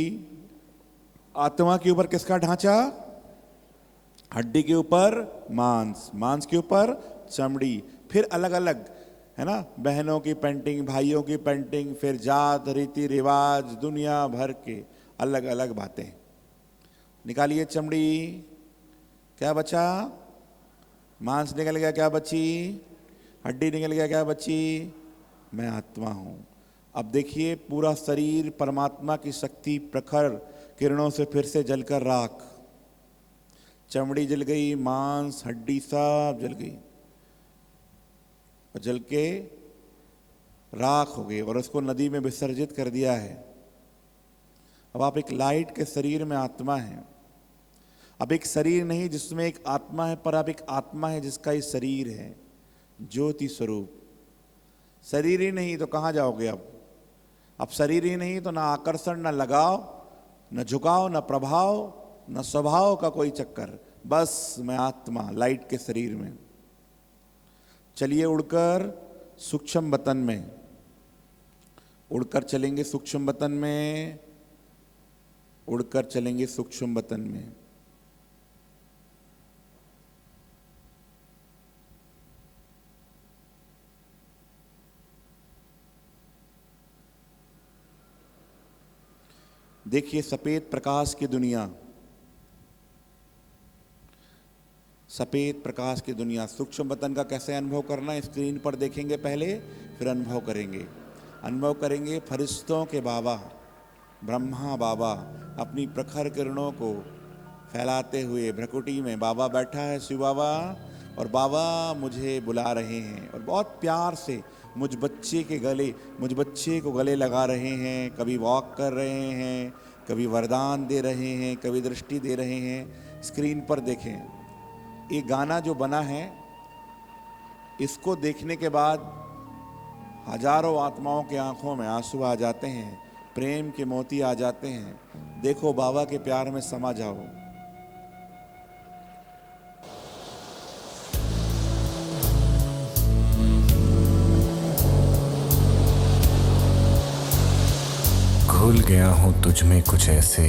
आत्मा के ऊपर किसका ढांचा? हड्डी के ऊपर मांस, मांस के ऊपर चमड़ी, फिर अलग अलग, है ना, बहनों की पेंटिंग, भाइयों की पेंटिंग, फिर जात, रीति रिवाज, दुनिया भर के अलग अलग बातें। निकालिए चमड़ी, क्या बचा? मांस निकल गया, क्या बची? हड्डी निकल गया, क्या बची? मैं आत्मा हूं। अब देखिए, पूरा शरीर परमात्मा की शक्ति प्रखर किरणों से फिर से जलकर राख। चमड़ी जल गई, मांस, हड्डी सब जल गई और जल के राख हो गई और उसको नदी में विसर्जित कर दिया है। अब आप एक लाइट के शरीर में आत्मा हैं। अब एक शरीर नहीं जिसमें एक आत्मा है, पर अब एक आत्मा है जिसका ये शरीर है, ज्योति स्वरूप। शरीर ही नहीं तो कहाँ जाओगे? अब शरीर ही नहीं तो ना आकर्षण, ना लगाव, न झुकाव, न प्रभाव, न स्वभाव का कोई चक्कर, बस मैं आत्मा लाइट के शरीर में। चलिए उड़कर सूक्ष्म वतन में, उड़कर चलेंगे सूक्ष्म वतन में, उड़कर चलेंगे सूक्ष्म वतन में। देखिए, सफेद प्रकाश की दुनिया, सफेद प्रकाश की दुनिया। सूक्ष्म वतन का कैसे अनुभव करना है स्क्रीन पर देखेंगे पहले, फिर अनुभव करेंगे। अनुभव करेंगे फरिश्तों के बाबा ब्रह्मा बाबा अपनी प्रखर किरणों को फैलाते हुए भ्रकुटी में बाबा बैठा है, शिव बाबा, और बाबा मुझे बुला रहे हैं और बहुत प्यार से मुझ बच्चे को गले लगा रहे हैं। कभी वॉक कर रहे हैं, कभी वरदान दे रहे हैं, कभी दृष्टि दे रहे हैं। स्क्रीन पर देखें, ये गाना जो बना है, इसको देखने के बाद हजारों आत्माओं के आंखों में आंसू आ जाते हैं, प्रेम के मोती आ जाते हैं। देखो, बाबा के प्यार में समा जाओ। घुल गया हूँ तुझ में कुछ ऐसे,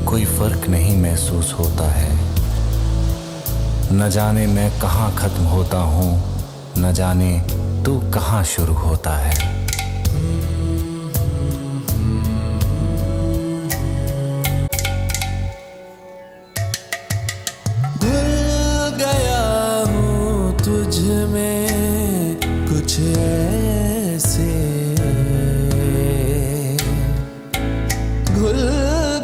कोई फर्क नहीं महसूस होता है। न जाने मैं कहाँ खत्म होता हूँ, न जाने तू कहाँ शुरू होता है। घुल गया हूँ तुझ में कुछ ऐसे, घुल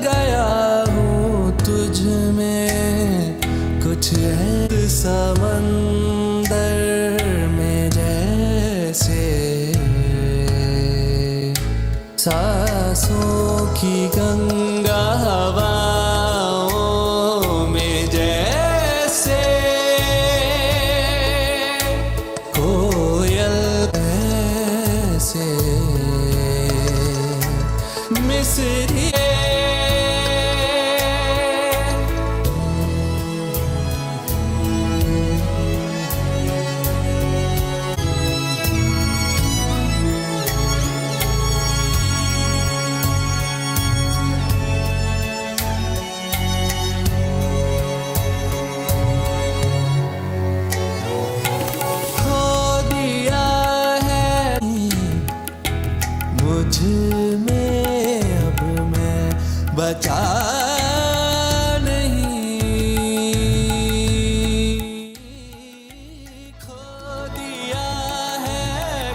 गया हूँ तुझ में कुछ ऐसे, समंदर में जैसे सांसों की गंगा हवाओं में जैसे कोयल ऐसे मिसरी बचा नहीं, खो दिया है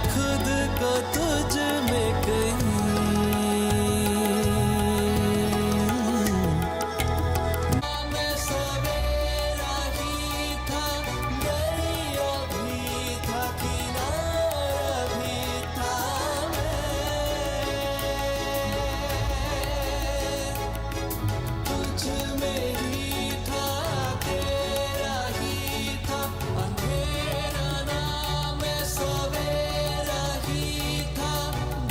खुद को तुझ में कहीं। मैं सवेरा ही था, दरिया भी था, किनारा भी था, तुझ में ही था, तेरा ही था, अंधेरा ना मैं सवेरा ही था,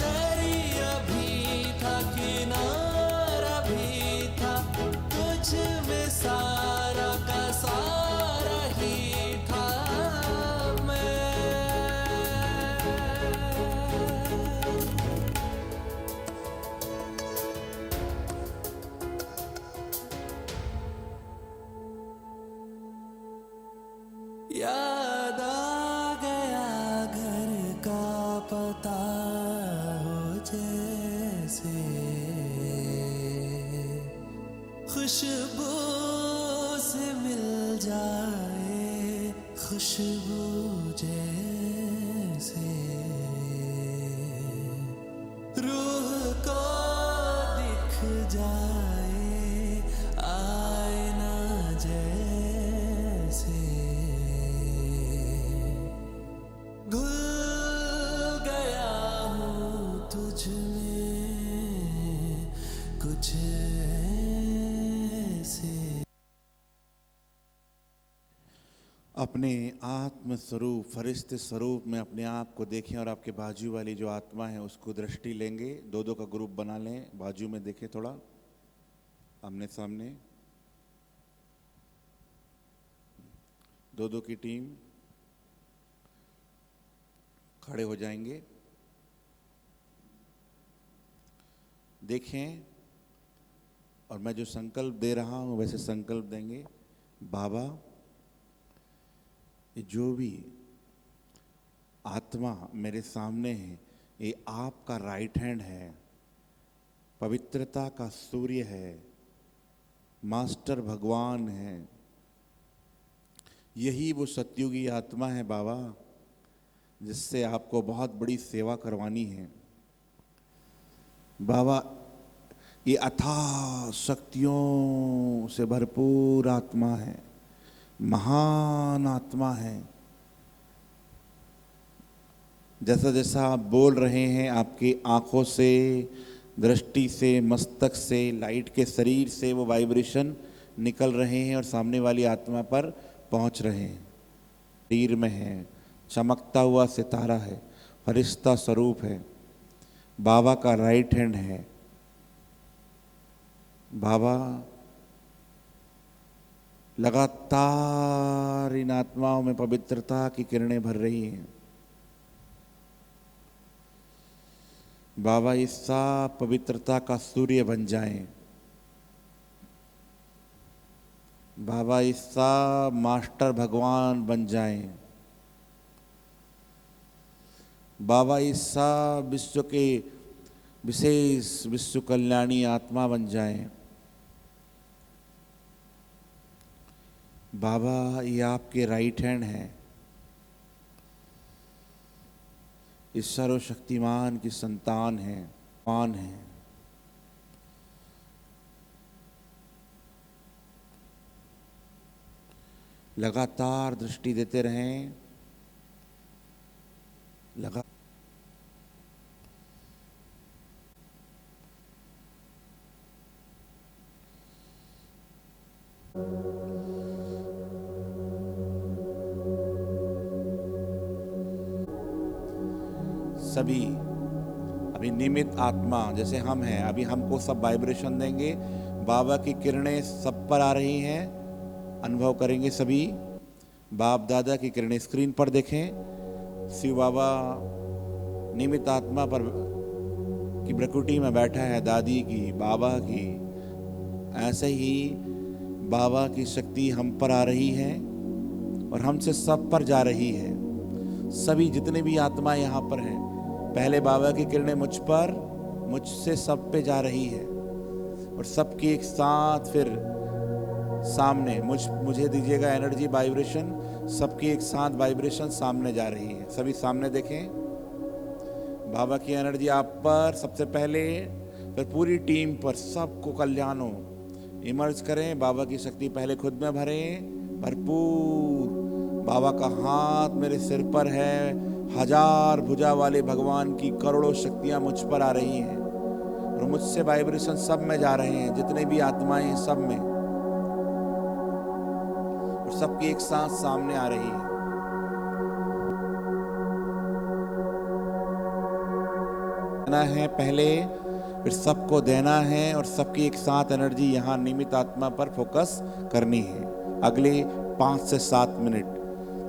दरिया भी था, किनारा भी था, तुझ में सारा का सारा ही था मैं। याद आ गया घर का पता हो जैसे, खुशबू से मिल जाए खुशबू जैसे, रूह को दिख जाए आईना जैसे, घुल गया हूँ तुझ में कुछ ऐसे। अपने आत्म स्वरूप, फरिश्ते स्वरूप में अपने आप को देखें और आपके बाजू वाली जो आत्मा है उसको दृष्टि लेंगे। दो दो का ग्रुप बना लें, बाजू में देखें, थोड़ा आमने सामने, दो दो की टीम खड़े हो जाएंगे। देखें और मैं जो संकल्प दे रहा हूं वैसे संकल्प देंगे। बाबा, ये जो भी आत्मा मेरे सामने है, ये आपका राइट हैंड है, पवित्रता का सूर्य है, मास्टर भगवान है, यही वो सतयुगी आत्मा है बाबा, जिससे आपको बहुत बड़ी सेवा करवानी है। बाबा, ये अथाह शक्तियों से भरपूर आत्मा है, महान आत्मा है। जैसा जैसा आप बोल रहे हैं, आपकी आँखों से, दृष्टि से, मस्तक से, लाइट के शरीर से वो वाइब्रेशन निकल रहे हैं और सामने वाली आत्मा पर पहुंच रहे हैं। शरीर में है, चमकता हुआ सितारा है, फरिश्ता स्वरूप है, बाबा का राइट हैंड है। बाबा लगातार इन आत्माओं में पवित्रता की किरणें भर रही हैं। बाबा इस सब पवित्रता का सूर्य बन जाएं। बाबा इस सब मास्टर भगवान बन जाएं। बाबा इस सब विश्व के विशेष विश्व कल्याणी आत्मा बन जाएं। बाबा ये आपके राइट हैंड है, इस सर्वशक्तिमान की संतान है, पान है। लगातार दृष्टि देते रहें। सभी अभी निमित्त आत्मा जैसे हम हैं, अभी हमको सब वाइब्रेशन देंगे, बाबा की किरणें सब पर आ रही हैं, अनुभव करेंगे सभी। बाप दादा की किरणें स्क्रीन पर देखें। शिव बाबा निमित्त आत्मा पर की प्रकृति में बैठा है, दादी की, बाबा की। ऐसे ही बाबा की शक्ति हम पर आ रही है और हमसे सब पर जा रही है। सभी जितने भी आत्मा यहाँ पर हैं, पहले बाबा की किरणें मुझ पर, मुझसे सब पे जा रही है और सबकी एक साथ फिर सामने मुझे दीजिएगा एनर्जी वाइब्रेशन, सबकी एक साथ वाइब्रेशन सामने जा रही है। सभी सामने देखें, बाबा की एनर्जी आप पर सबसे पहले, फिर पूरी टीम पर, सबको कल्याण हो। इमर्ज करें, बाबा की शक्ति पहले खुद में भरें भरपूर। बाबा का हाथ मेरे सिर पर है, 1000 भुजा वाले भगवान की करोड़ों शक्तियां मुझ पर आ रही हैं और मुझसे वाइब्रेशन सब में जा रहे हैं, जितने भी आत्माएं हैं सब में, और सबकी एक साथ सामने आ रही है। देना है पहले, फिर सबको देना है और सबकी एक साथ एनर्जी यहाँ निमित्त आत्मा पर फोकस करनी है। अगले 5 से 7 मिनट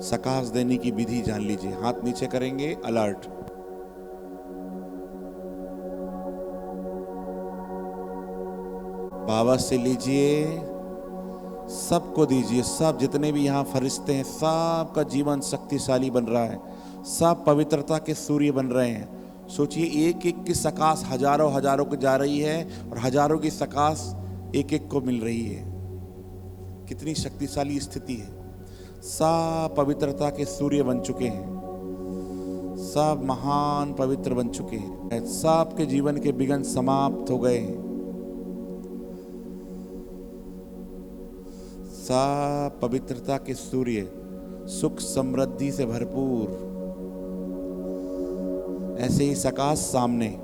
सकाश देने की विधि जान लीजिए। हाथ नीचे करेंगे, अलर्ट। बाबा से लीजिए, सबको दीजिए। सब जितने भी यहाँ फरिश्ते हैं, सबका जीवन शक्तिशाली बन रहा है, सब पवित्रता के सूर्य बन रहे हैं। सोचिए, एक एक की सकाश हजारों हजारों को जा रही है और हजारों की सकाश एक एक को मिल रही है। कितनी शक्तिशाली स्थिति है। सब पवित्रता के सूर्य बन चुके हैं, सब महान पवित्र बन चुके हैं, सब के जीवन के विघ्न समाप्त हो गए हैं। सब पवित्रता के सूर्य सुख समृद्धि से भरपूर, ऐसे ही सकाश सामने।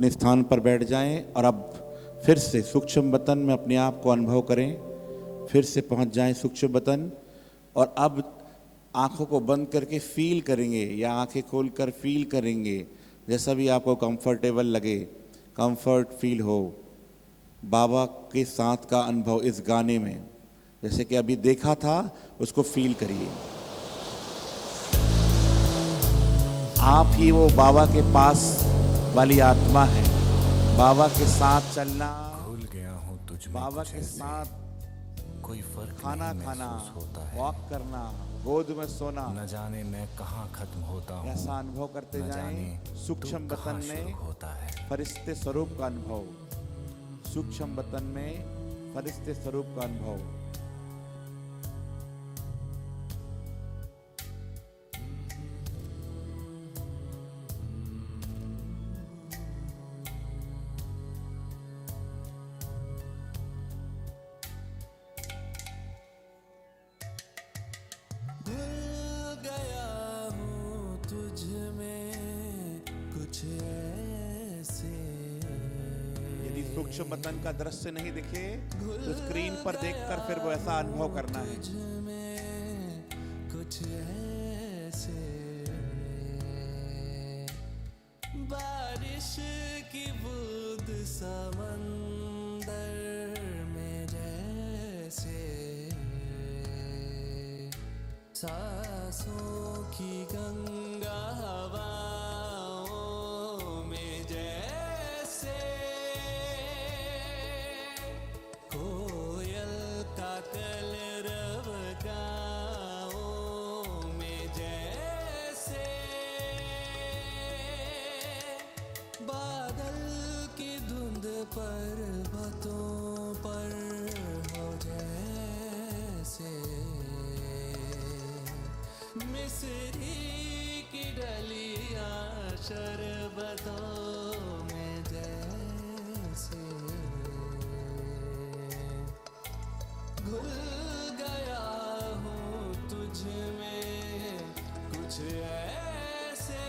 अपने स्थान पर बैठ जाएं और अब फिर से सूक्ष्म वतन में अपने आप को अनुभव करें। फिर से पहुंच जाएं सूक्ष्म वतन और अब आंखों को बंद करके फील करेंगे या आंखें खोलकर फील करेंगे, जैसा भी आपको कंफर्टेबल लगे, कंफर्ट फील हो। बाबा के साथ का अनुभव इस गाने में जैसे कि अभी देखा था उसको फील करिए। आप ही वो बाबा के पास वाली आत्मा है। बाबा के साथ चलना, भूल गया हूँ तुझ में बाबा कुछ के ऐसे, साथ कोई फर्क खाना नहीं खाना, महसूस होता है। वॉक करना, गोद में सोना, न जाने मैं कहाँ खत्म होता हूँ, ऐसा अनुभव करते न जाएं। जाने सूक्ष्म तू कहाँ वतन शुरू में होता है। फरिश्ते स्वरूप का अनुभव, सूक्ष्म वतन में फरिश्ते स्वरूप का अनुभव। यदि सूक्ष्म वतन का दृश्य नहीं दिखे तो स्क्रीन पर देखकर फिर वो ऐसा अनुभव करना है। कुछ ऐसे बारिश की बूंद समंदर में जैसे, सांसों की गंगा हवाओं में जैसे, कोयल का कलरव गाओं में जैसे, बादल की धुंध पर्वतों पर हो जैसे, मिस्री की डलियां शरबतों में जैसे, घुल गया हूँ तुझ में कुछ ऐसे।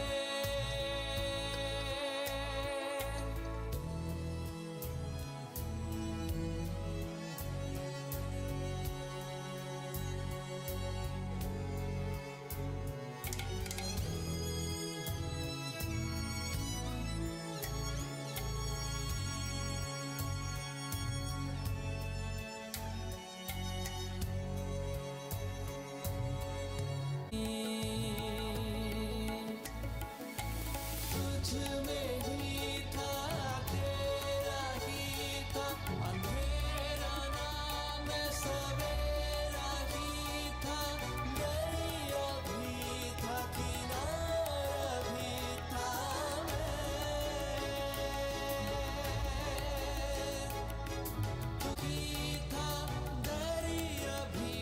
तुझ में ही था, तेरा ही था, अंधेरा नाम सवेरा ही था, दरिया भी था, किनारा भी था, तू ही था, दरिया भी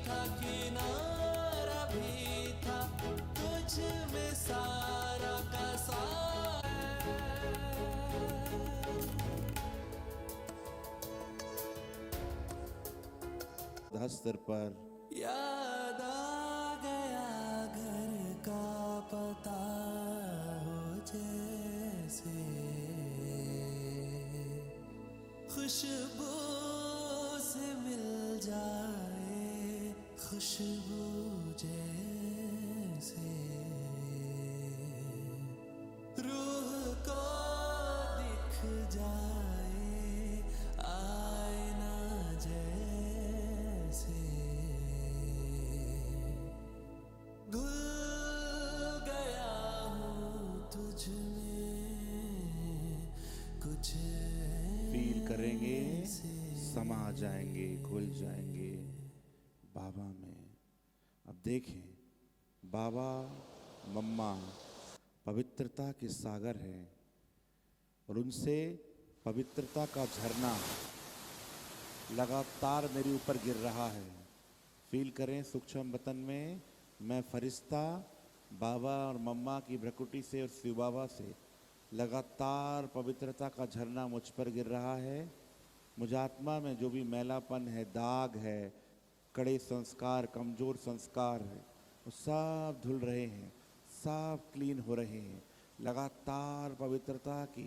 था, किनारा भी था, तुझ में सारा का सारा। धस्तर पर याद आ गया घर का पता हो जैसे, खुशबू से मिल जाए खुशबू जैसे, रूह को दिख जाए आईना जैसे, घुल गया हूँ तुझ में कुछ फील करेंगे, समा जाएंगे, घुल जाएंगे बाबा में। अब देखें बाबा मम्मा पवित्रता के सागर हैं और उनसे पवित्रता का झरना लगातार मेरे ऊपर गिर रहा है। फील करें सूक्ष्म वतन में मैं फरिश्ता बाबा और मम्मा की भ्रकुटी से और शिव बाबा से लगातार पवित्रता का झरना मुझ पर गिर रहा है। मुझ आत्मा में जो भी मैलापन है, दाग है, कड़े संस्कार, कमज़ोर संस्कार है, वो सब धुल रहे हैं, सब क्लीन हो रहे हैं। लगातार पवित्रता की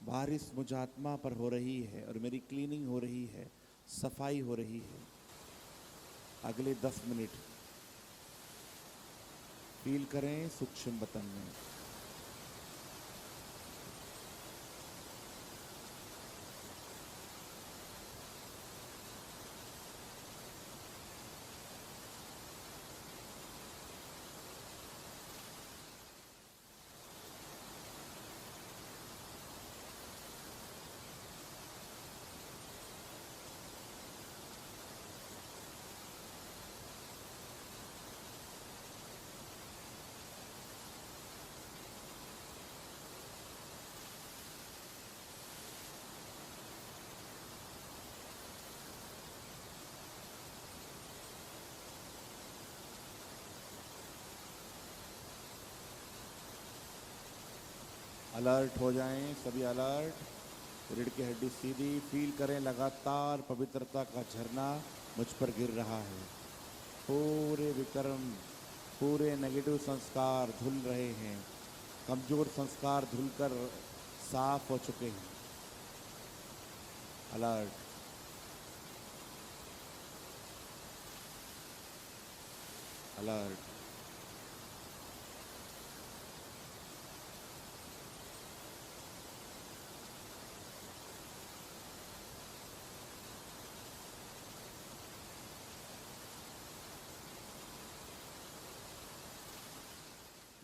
बारिश मुझ आत्मा पर हो रही है और मेरी क्लीनिंग हो रही है, सफाई हो रही है। अगले 10 मिनट फील करें सूक्ष्म वतन में। अलर्ट हो जाएं सभी, अलर्ट। रीढ़ की हड्डी सीधी, फील करें लगातार पवित्रता का झरना मुझ पर गिर रहा है। पूरे विकर्म, पूरे नेगेटिव संस्कार धुल रहे हैं, कमजोर संस्कार धुलकर साफ हो चुके हैं। अलर्ट। अलर्ट।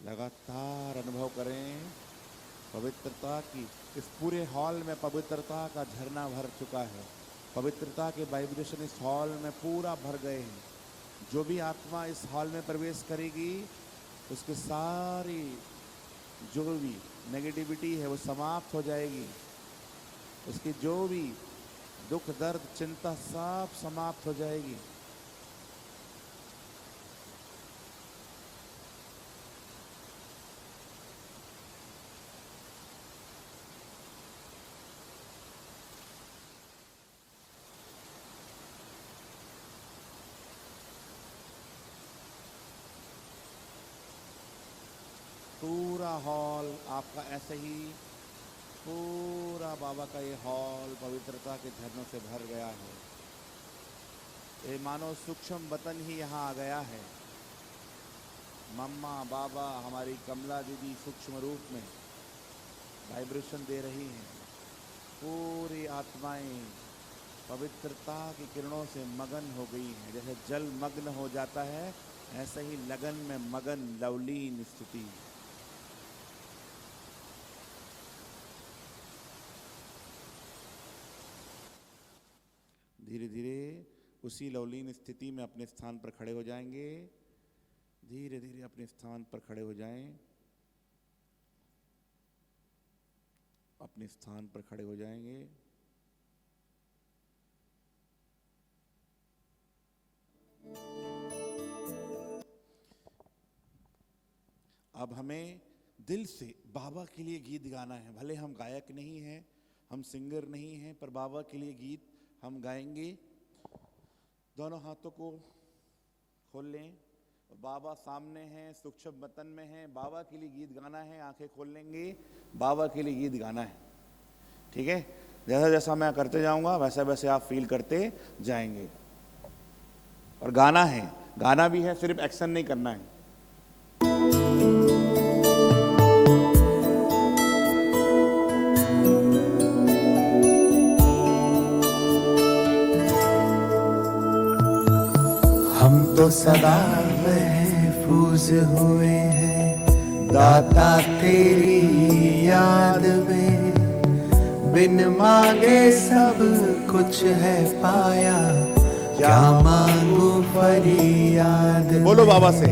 लगातार अनुभव करें पवित्रता की। इस पूरे हॉल में पवित्रता का झरना भर चुका है। पवित्रता के वाइब्रेशन इस हॉल में पूरा भर गए हैं। जो भी आत्मा इस हॉल में प्रवेश करेगी उसकी सारी जो भी नेगेटिविटी है वो समाप्त हो जाएगी। उसकी जो भी दुख दर्द चिंता सब समाप्त हो जाएगी। पूरा हॉल आपका ऐसे ही, पूरा बाबा का ये हॉल पवित्रता के झरनों से भर गया है। ये मानो सूक्ष्म वतन ही यहाँ आ गया है। मम्मा बाबा हमारी कमला दीदी सूक्ष्म रूप में वाइब्रेशन दे रही हैं। पूरी आत्माएं पवित्रता की किरणों से मगन हो गई हैं। जैसे जल मग्न हो जाता है ऐसे ही लगन में मगन लवलीन स्थिति। धीरे धीरे उसी लवलीन स्थिति में अपने स्थान पर खड़े हो जाएंगे। धीरे धीरे अपने स्थान पर खड़े हो जाएं। अपने स्थान पर खड़े हो जाएंगे। अब हमें दिल से बाबा के लिए गीत गाना है। भले हम गायक नहीं हैं, हम सिंगर नहीं हैं, पर बाबा के लिए गीत हम गाएंगे। दोनों हाथों को खोल लें। बाबा सामने हैं, सूक्ष्म वतन में हैं। बाबा के लिए गीत गाना है। आंखें खोल लेंगे, बाबा के लिए गीत गाना है। ठीक है, जैसा जैसा मैं करते जाऊंगा वैसा वैसे आप फील करते जाएंगे। और गाना है, गाना भी है, सिर्फ एक्शन नहीं करना है। हम तो सदा महफूज हुए हैं दाता तेरी याद में, बिन मांगे सब कुछ है पाया, क्या मांगू फरियाद। बोलो बाबा से।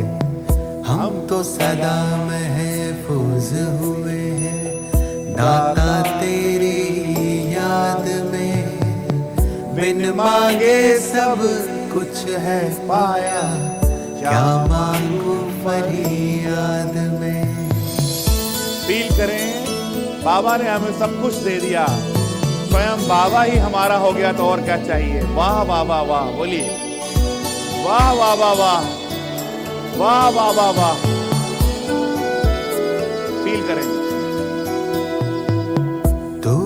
हम तो सदा महफूज हुए हैं दाता तेरी याद में, बिन मांगे सब कुछ है पाया, क्या मांगू फरियाद में। फील करें बाबा ने हमें सब कुछ दे दिया, स्वयं बाबा ही हमारा हो गया तो और क्या चाहिए। वाह बाबा वाह, बोलिए वाह वाह वाह वाह वाह वाह वाह वाह। फील करें। तू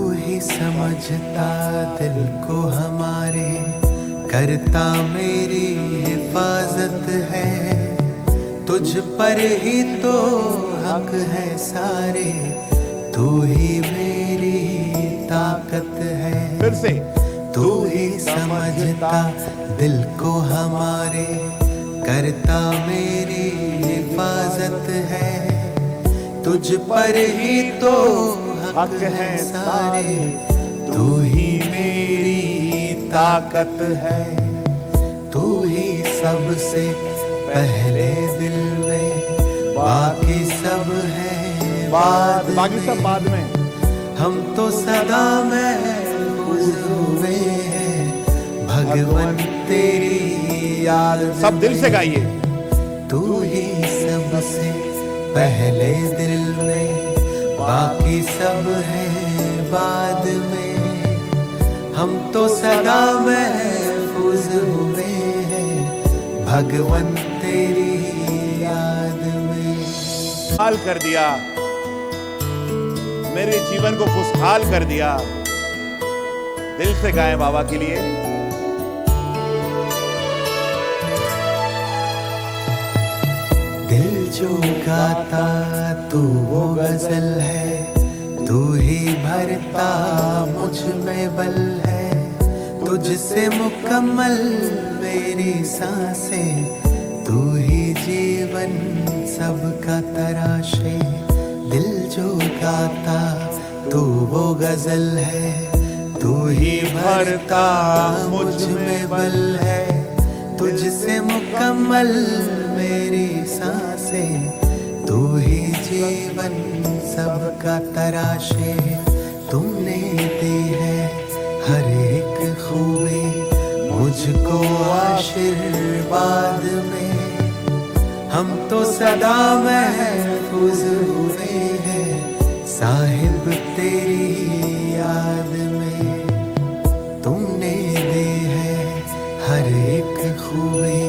समझता दिल को हमारे, करता मेरी हिफाजत है। तुझ पर ही तो हक है सारे, तू ही मेरी ताकत है। फिर से तू ही समझता दिल को हमारे, करता मेरी हिफाजत है। तुझ पर ही तो हक है सारे, तू ही मेरी ताकत है। तू ही सबसे पहले दिल में, बाकी सब है बाकी सब बाद में। हम तो सदा महफूज हुए हैं भगवन तेरी याद। सब दिल से गाइए। तू ही सबसे पहले दिल में, बाकी सब है बाद में। हम तो सदा महफूज हुए हैं भगवन तेरी याद में। हाल कर दिया, मेरे जीवन को खुशहाल कर दिया। दिल से गाएं बाबा के लिए। दिल जो गाता तू वो गजल है, तू ही भरता मुझ में बल है। तुझसे मुकम्मल मेरी सांसें, तू ही जीवन सबका तराशे। दिल जो गाता तू वो गजल है, तू ही भरता मुझ में बल है। तुझसे मुकम्मल मेरी सांसें, तू ही जीवन सबका तराशे। तुमने दी है हर एक खूबी मुझको आशीर्वाद में। हम तो सदा महफूज हुए हैं साहिब तेरी याद में। तुमने दी है हर एक खूबी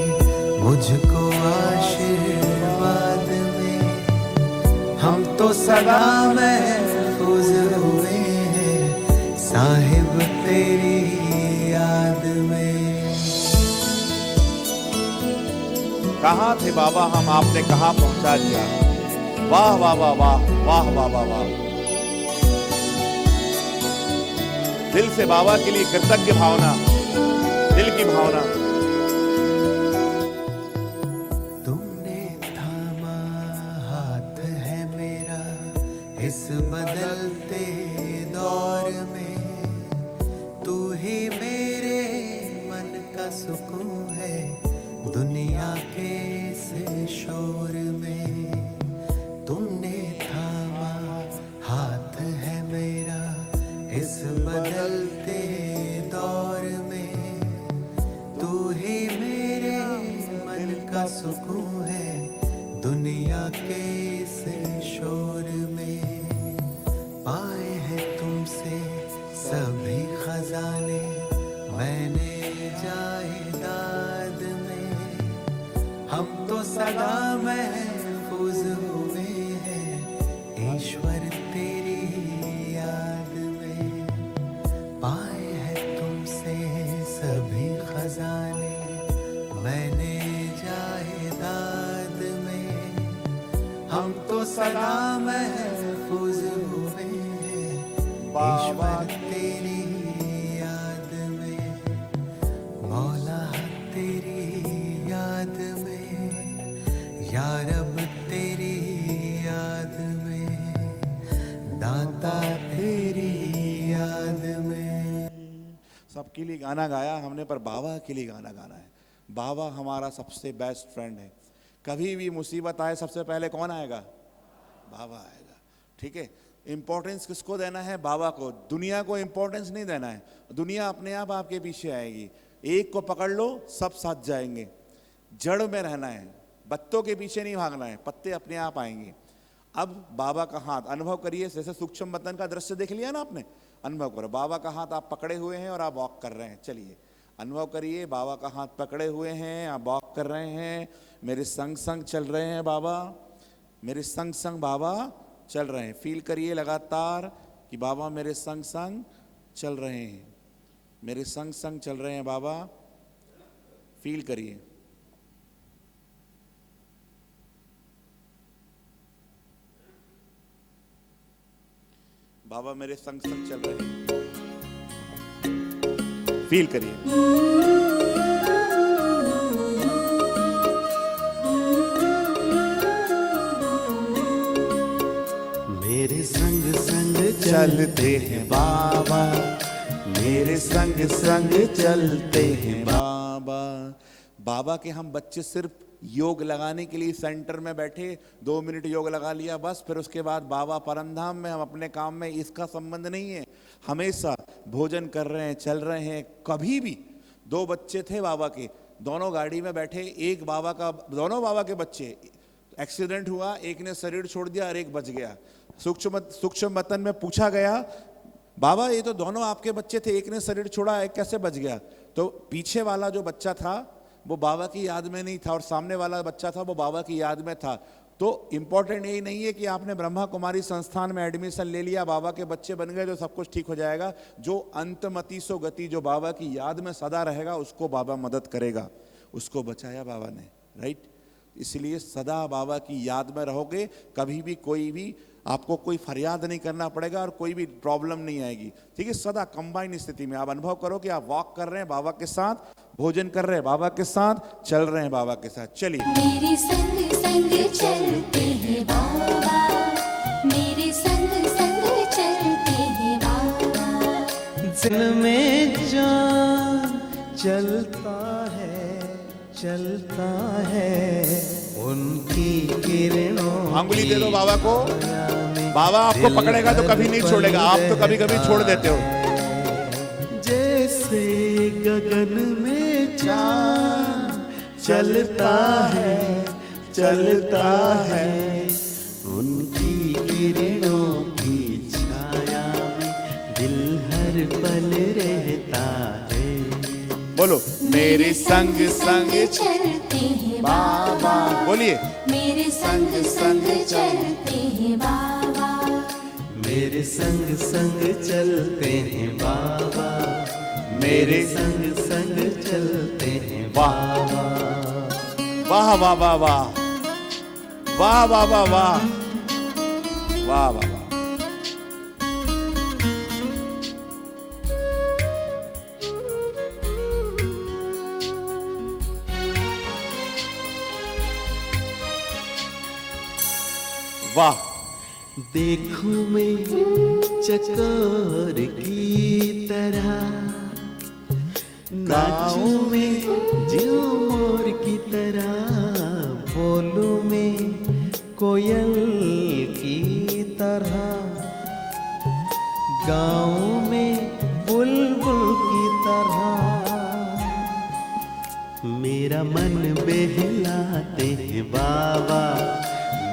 मुझको आशीर्वाद में। हम तो सदा महफूज हुए हैं साहिब तेरी याद में। कहाँ थे बाबा हम, आपने कहाँ पहुंचा दिया। वाह वाह वाह वाह वाह वाह वाह वाह। दिल से बाबा के लिए कृतज्ञ भावना, दिल की भावना। तुमने थामा हाथ है मेरा इस बदलते दौर में। तू ही मेरे मन का सुकून है दुनिया के इस शोर में। तुमने थामा हाथ है मेरा इस बदलते दौर में। तू ही मेरे मन का सुकून है दुनिया के इस शोर में। पाए हैं तुमसे सभी खजाने मैंने जायदाद में। हम तो सदा महफूज हुए हैं ईश्वर तेरी याद में। पाए हैं तुमसे सभी खजाने मैंने जायदाद में। हम तो सदा महफूज हुए हैं ईश्वर तेरी याद में। मौला तेरी याद में, या रब तेरी याद में, दाता तेरी याद में। सबके लिए गाना गाया हमने, पर बाबा के लिए गाना गाना है। बाबा हमारा सबसे बेस्ट फ्रेंड है। कभी भी मुसीबत आए सबसे पहले कौन आएगा? बाबा आएगा। ठीक है, इंपॉर्टेंस किसको देना है? बाबा को। दुनिया को इंपॉर्टेंस नहीं देना है, दुनिया अपने आप आपके पीछे आएगी। एक को पकड़ लो, सब साथ जाएंगे। जड़ में रहना है, पत्तों के पीछे नहीं भागना है, पत्ते अपने आप आएंगे। अब बाबा का हाथ अनुभव करिए। जैसे सूक्ष्म बदन का दृश्य देख लिया ना आपने, अनुभव करो। बाबा का हाथ आप पकड़े हुए हैं और आप वॉक कर रहे हैं। चलिए अनुभव करिए, बाबा का हाथ पकड़े हुए हैं, आप वॉक कर रहे हैं, मेरे संग संग चल रहे हैं बाबा, मेरे संग संग बाबा चल रहे हैं। फील करिए लगातार कि बाबा मेरे संग संग चल रहे हैं, मेरे संग संग चल रहे हैं बाबा, फील करिए। बाबा मेरे संग संग चल रहे हैं, फील करिए। मेरे संग संग चलते हैं बाबा, मेरे संग संग चलते हैं बाबा। बाबा के हम बच्चे सिर्फ योग लगाने के लिए सेंटर में बैठे 2 मिनट योग लगा लिया बस, फिर उसके बाद बाबा परमधाम में, हम अपने काम में, इसका संबंध नहीं है। हमेशा भोजन कर रहे हैं, चल रहे हैं। कभी भी 2 बच्चे थे बाबा के, दोनों गाड़ी में बैठे, एक बाबा का, दोनों बाबा के बच्चे, एक्सीडेंट हुआ, एक ने शरीर छोड़ दिया और एक बच गया। सूक्ष्म मतन में पूछा गया, बाबा ये तो दोनों आपके बच्चे थे, एक ने शरीर छोड़ा, एक कैसे बच गया? तो पीछे वाला जो बच्चा था वो बाबा की याद में नहीं था, और सामने वाला बच्चा था वो बाबा की याद में था। तो इंपॉर्टेंट यही नहीं है कि आपने ब्रह्मा कुमारी संस्थान में एडमिशन ले लिया, बाबा के बच्चे बन गए तो सब कुछ ठीक हो जाएगा। जो अंतमति सो गति, जो बाबा की याद में सदा रहेगा, उसको बाबा मदद करेगा। उसको बचाया बाबा ने, राइट? इसलिए सदा बाबा की याद में रहोगे, कभी भी कोई भी आपको कोई फरियाद नहीं करना पड़ेगा और कोई भी प्रॉब्लम नहीं आएगी। ठीक है, सदा कंबाइन स्थिति में आप अनुभव करो कि आप वॉक कर रहे हैं बाबा के साथ, भोजन कर रहे हैं बाबा के साथ, चल रहे हैं बाबा के साथ। चलिए। मेरे संग संग चलते हैं बाबा, मेरे संग संग चलते हैं बाबा। दिल में जान चलता है उनकी किरणों। अंगुली दे दो बाबा को, बाबा आपको पकड़ेगा तो कभी नहीं छोड़ेगा, आप तो कभी कभी छोड़ देते हो। जैसे गगन में चांद चलता है उनकी किरणों की छाया में दिल हर पल रहता है। बोलो, मेरे संग संग चलते हैं बाबा। बोलिए, मेरे संग संग चलते हैं बाबा, मेरे संग संग चलते हैं बाबा, मेरे संग संग चलते हैं बाबा। वाह वाह वाह वाह वाह वाह वाह वाह वाह वाह वाह। वाह। देखूं मैं चकोर की तरह, नाचूं मैं ज्यों मोर की तरह, बोलूं मैं कोयल की तरह, गाऊं मैं बुलबुल की तरह। मेरा मन बहलाते हैं बाबा,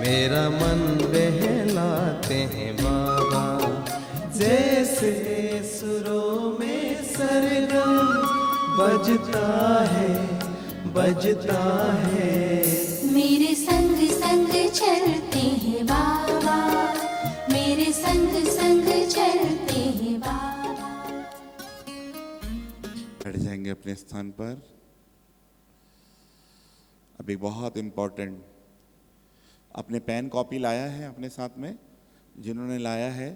मेरा मन बहलाते हैं बाबा। जैसे सुरों में सरगम बजता है मेरे संग संग चलते हैं बाबा, मेरे संग संग चलते हैं बाबा। बैठ जाएंगे अपने स्थान पर। अभी बहुत इंपॉर्टेंट, अपने पेन कॉपी लाया है अपने साथ में? जिन्होंने लाया है,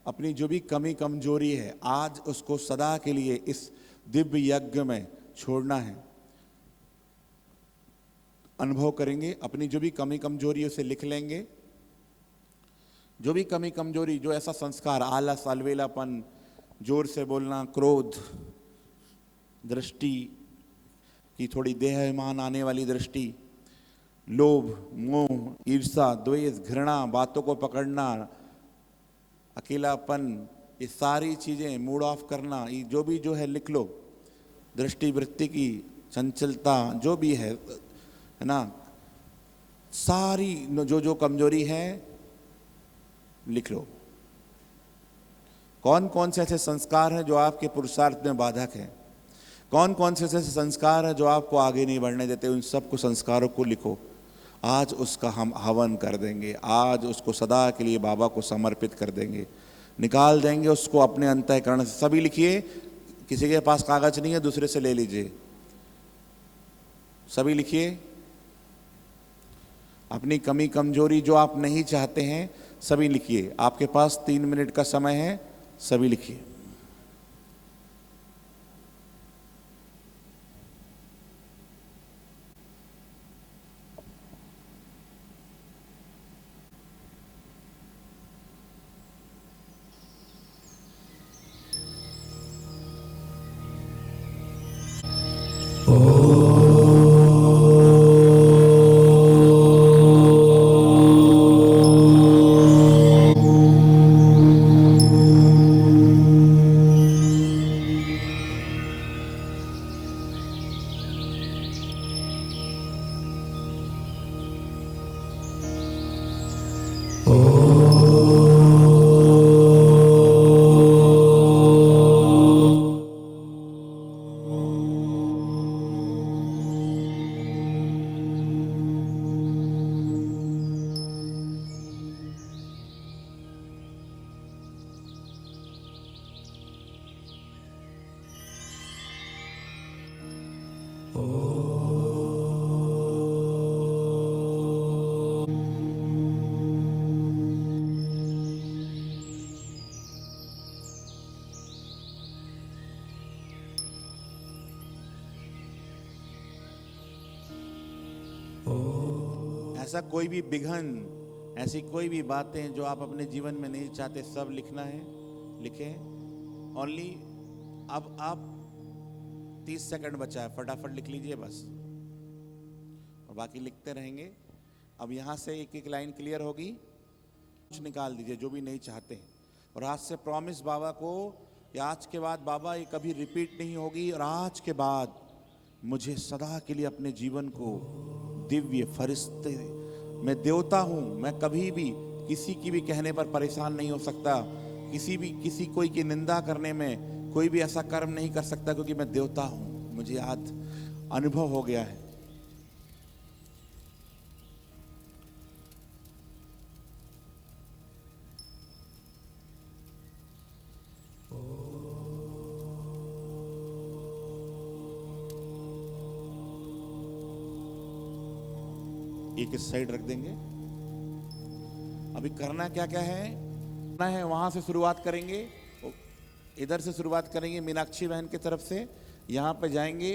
अपनी जो भी कमी कमजोरी है आज उसको सदा के लिए इस दिव्य यज्ञ में छोड़ना है। अनुभव करेंगे, अपनी जो भी कमी कमजोरी है उसे लिख लेंगे। जो भी कमी कमजोरी, जो ऐसा संस्कार, आलस, अलवेलापन, जोर से बोलना, क्रोध, दृष्टि की थोड़ी देहाभिमान आने वाली दृष्टि, लोभ, मोह, ईर्षा, द्वेष, घृणा, बातों को पकड़ना, अकेलापन, ये सारी चीजें मूड ऑफ करना, ये जो भी जो है लिख लो। दृष्टि वृत्ति की चंचलता, जो भी है ना, सारी जो कमजोरी है लिख लो। कौन कौन से ऐसे संस्कार हैं जो आपके पुरुषार्थ में बाधक हैं? कौन कौन से ऐसे संस्कार हैं जो आपको आगे नहीं बढ़ने देते? उन सबको संस्कारों को लिखो। आज उसका हम हवन कर देंगे, आज उसको सदा के लिए बाबा को समर्पित कर देंगे। निकाल देंगे उसको अपने अंतःकरण से। सभी लिखिए, किसी के पास कागज नहीं है दूसरे से ले लीजिए। सभी लिखिए, अपनी कमी कमजोरी जो आप नहीं चाहते हैं सभी लिखिए। आपके पास 3 मिनट का समय है, सभी लिखिए। ऐसा कोई भी विघन, ऐसी कोई भी बातें जो आप अपने जीवन में नहीं चाहते सब लिखना है, लिखें। ओनली अब आप 30 सेकंड बचा है, फटाफट लिख लीजिए बस, और बाकी लिखते रहेंगे। अब यहाँ से एक एक लाइन क्लियर होगी, कुछ निकाल दीजिए जो भी नहीं चाहते। और आज से प्रॉमिस बाबा को कि आज के बाद बाबा ये कभी रिपीट नहीं होगी, और आज के बाद मुझे सदा के लिए अपने जीवन को दिव्य फरिश्ते, मैं देवता हूँ, मैं कभी भी किसी की भी कहने पर परेशान नहीं हो सकता, किसी कोई की निंदा करने में कोई भी ऐसा कर्म नहीं कर सकता, क्योंकि मैं देवता हूँ। मुझे आज अनुभव हो गया है। एक इस साइड रख देंगे। अभी करना क्या क्या है वहां से शुरुआत करेंगे, इधर से शुरुआत करेंगे मीनाक्षी बहन की तरफ से। यहाँ पे जाएंगे,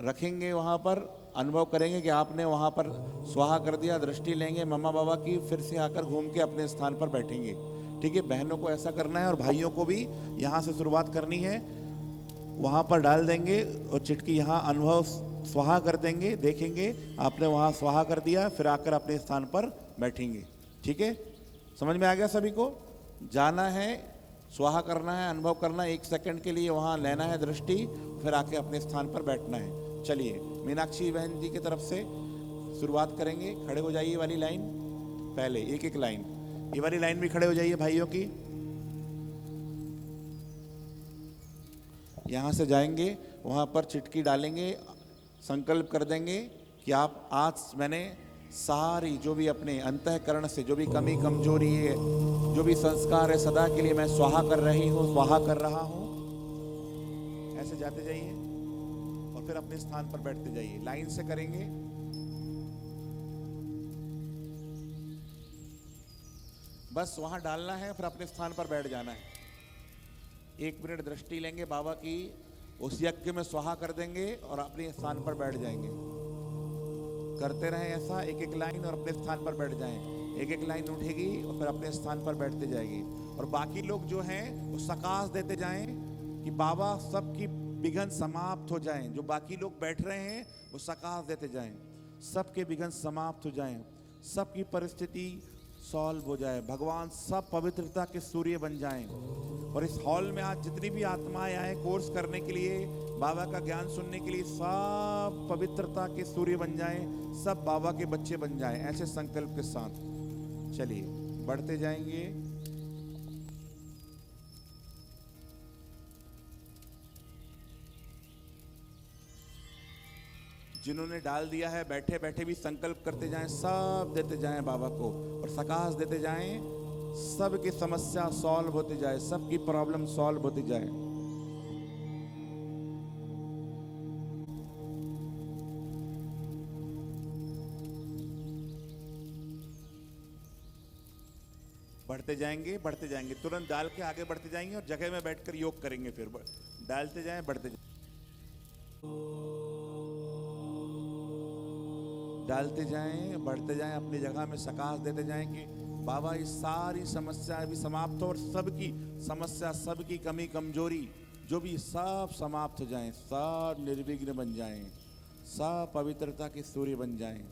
रखेंगे, वहाँ पर अनुभव करेंगे कि आपने वहाँ पर स्वाहा कर दिया। दृष्टि लेंगे मम्मा बाबा की, फिर से आकर घूम के अपने स्थान पर बैठेंगे। ठीक है, बहनों को ऐसा करना है, और भाइयों को भी यहाँ से शुरुआत करनी है। वहाँ पर डाल देंगे और चिटकी यहाँ अनुभव स्वाहा कर देंगे। देखेंगे आपने वहाँ स्वाहा कर दिया, फिर आकर अपने स्थान पर बैठेंगे। ठीक है, समझ में आ गया सभी को? जाना है, स्वाहा करना है, अनुभव करना है, 1 सेकंड के लिए वहाँ लेना है दृष्टि, फिर आके अपने स्थान पर बैठना है। चलिए मीनाक्षी बहन जी की तरफ से शुरुआत करेंगे। खड़े हो जाइए वाली लाइन, पहले एक एक लाइन, ये वाली लाइन भी खड़े हो जाइए भाइयों की। यहाँ से जाएंगे, वहाँ पर चिटकी डालेंगे, संकल्प कर देंगे कि आप आज मैंने सारी जो भी अपने अंतःकरण से जो भी कमी कमजोरी है, जो भी संस्कार है, सदा के लिए मैं स्वाहा कर रही हूँ, स्वाहा कर रहा हूँ। ऐसे जाते जाइए और फिर अपने स्थान पर बैठते जाइए। लाइन से करेंगे। बस वहां डालना है, फिर अपने स्थान पर बैठ जाना है। 1 मिनट दृष्टि लेंगे बाबा की, उस यज्ञ में स्वाहा कर देंगे और अपने स्थान पर बैठ जाएंगे। करते रहें ऐसा, एक एक लाइन, और अपने स्थान पर बैठ जाएं। एक एक लाइन उठेगी और फिर अपने स्थान पर बैठते जाएगी। और बाकी लोग जो हैं वो सकाश देते जाएं कि बाबा सबकी विघ्न समाप्त हो जाएं। जो बाकी लोग बैठ रहे हैं वो सकाश देते जाएं, सबके विघ्न समाप्त हो जाएं, सबकी परिस्थिति सॉल्व हो जाए, भगवान सब पवित्रता के सूर्य बन जाएं। और इस हॉल में आज जितनी भी आत्माएं आए कोर्स करने के लिए, बाबा का ज्ञान सुनने के लिए, सब पवित्रता के सूर्य बन जाएं, सब बाबा के बच्चे बन जाएं। ऐसे संकल्प के साथ चलिए बढ़ते जाएंगे। जिन्होंने डाल दिया है बैठे बैठे भी संकल्प करते जाएं, सब देते जाएं बाबा को, और सकाश देते जाएं, सबकी समस्या सॉल्व होती जाए, सबकी प्रॉब्लम सॉल्व होती जाए। बढ़ते जाएंगे, तुरंत डाल के आगे बढ़ते जाएंगे और जगह में बैठकर योग करेंगे। फिर डालते जाएं, बढ़ते जाएं, डालते जाएं, बढ़ते जाएं, अपनी जगह में सकाश देते जाएं कि बाबा इस सारी समस्या भी समाप्त हो और सबकी समस्या, सबकी कमी कमजोरी जो भी सब समाप्त हो जाएं, सब निर्विघ्न बन जाएं, सब पवित्रता के सूर्य बन जाएं।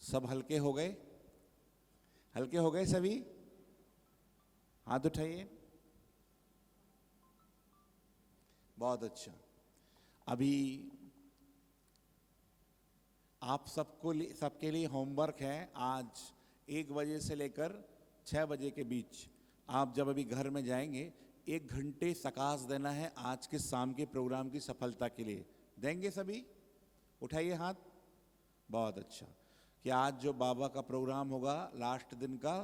सब हल्के हो गए? हल्के हो गए सभी? हाथ उठाइए। बहुत अच्छा। अभी आप सबके लिए होमवर्क है। आज 1 बजे से लेकर 6 बजे के बीच आप जब अभी घर में जाएंगे 1 घंटे सकाश देना है आज के शाम के प्रोग्राम की सफलता के लिए। देंगे सभी? उठाइए हाथ। बहुत अच्छा। कि आज जो बाबा का प्रोग्राम होगा, लास्ट दिन का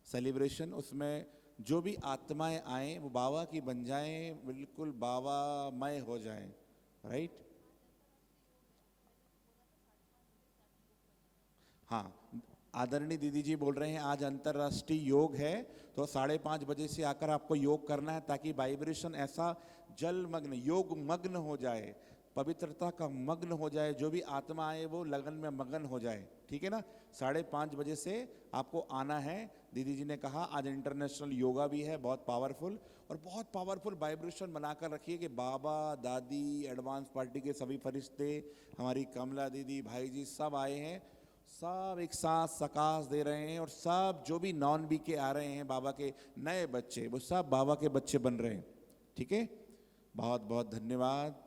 सेलिब्रेशन, उसमें जो भी आत्माएं आए वो बाबा की बन जाएं, बिल्कुल बाबामय हो जाएं। राइट? हाँ, आदरणीय दीदी जी बोल रहे हैं आज अंतर्राष्ट्रीय योग है, तो 5:30 बजे से आकर आपको योग करना है ताकि वाइब्रेशन ऐसा जलमग्न, योग मग्न हो जाए, पवित्रता का मग्न हो जाए, जो भी आत्मा आए वो लगन में मगन हो जाए। ठीक है ना? 5:30 बजे से आपको आना है। दीदी जी ने कहा आज इंटरनेशनल योगा भी है, बहुत पावरफुल, और बहुत पावरफुल वाइब्रेशन बनाकर रखिए कि बाबा, दादी, एडवांस पार्टी के सभी फरिश्ते, हमारी कमला दीदी, भाई जी सब आए हैं, सब एक साथ सकाश दे रहे हैं, और सब जो भी नॉन बी के आ रहे हैं, बाबा के नए बच्चे, वो सब बाबा के बच्चे बन रहे हैं। ठीक है? बहुत बहुत धन्यवाद।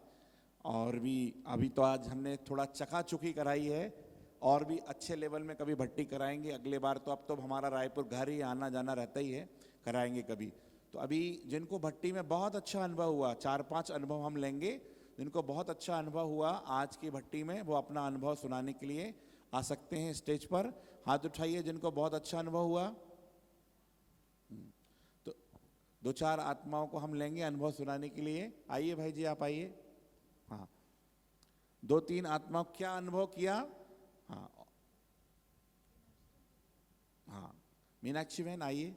और भी अभी तो आज हमने थोड़ा चकाचुकी कराई है, और भी अच्छे लेवल में कभी भट्टी कराएंगे अगले बार। तो अब तो हमारा रायपुर घर ही आना जाना रहता ही है, कराएंगे कभी। तो अभी जिनको भट्टी में बहुत अच्छा अनुभव हुआ, 4-5 अनुभव हम लेंगे, जिनको बहुत अच्छा अनुभव हुआ आज की भट्टी में, वो अपना अनुभव सुनाने के लिए आ सकते हैं स्टेज पर। हाथ उठाइए जिनको बहुत अच्छा अनुभव हुआ। तो 2-4 आत्माओं को हम लेंगे अनुभव सुनाने के लिए। आइए भाई जी, आप आइए। हाँ, 2-3 आत्माओं क्या अनुभव किया? हाँ हाँ, मीनाक्षी बहन आइए।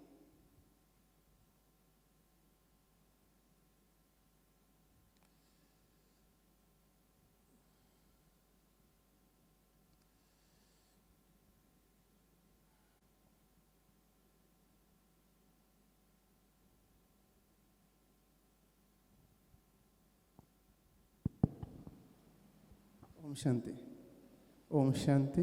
ओम शांति। ओम शांति।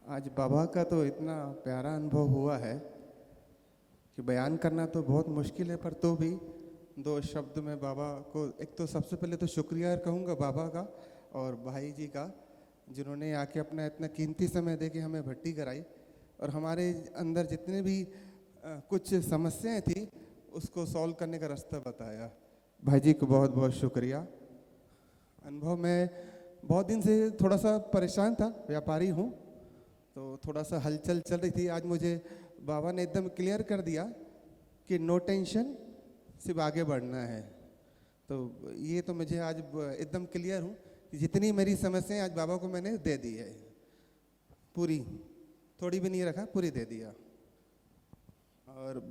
आज बाबा का तो इतना प्यारा अनुभव हुआ है कि बयान करना तो बहुत मुश्किल है, पर तो भी 2 शब्द में बाबा को, एक तो सबसे पहले तो शुक्रिया कहूँगा बाबा का और भाई जी का, जिन्होंने आके अपना इतना कीमती समय दे के हमें भट्टी कराई और हमारे अंदर जितने भी कुछ समस्याएं थी उसको सॉल्व करने का रास्ता बताया। भाई जी को बहुत बहुत शुक्रिया। अनुभव में बहुत दिन से थोड़ा सा परेशान था, व्यापारी हूँ, तो थोड़ा सा हलचल चल रही थी। आज मुझे बाबा ने एकदम क्लियर कर दिया कि नो टेंशन, सिर्फ आगे बढ़ना है। तो ये तो मुझे आज एकदम क्लियर हूँ कि जितनी मेरी समस्याएं आज बाबा को मैंने दे दी है, पूरी, थोड़ी भी नहीं रखा, पूरी दे दिया। और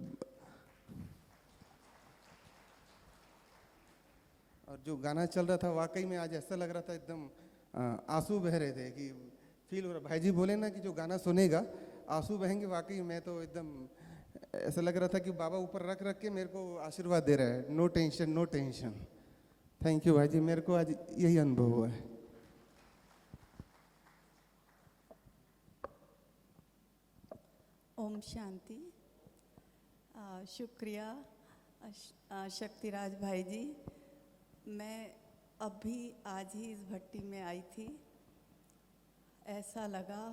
जो गाना चल रहा था वाकई में आज ऐसा लग रहा था एकदम आंसू बह रहे थे कि फील हो रहा। भाई जी बोले ना कि जो गाना सुनेगा आंसू बहेंगे, वाकई मैं तो एकदम ऐसा लग रहा था कि बाबा ऊपर रख रख के मेरे को आशीर्वाद दे रहा है, no tension no tension. Thank you भाई जी, मेरे को आज यही अनुभव हुआ है। ओम शांति। शुक्रिया शक्तिराज भाई जी। मैं अभी आज ही इस भट्टी में आई थी। ऐसा लगा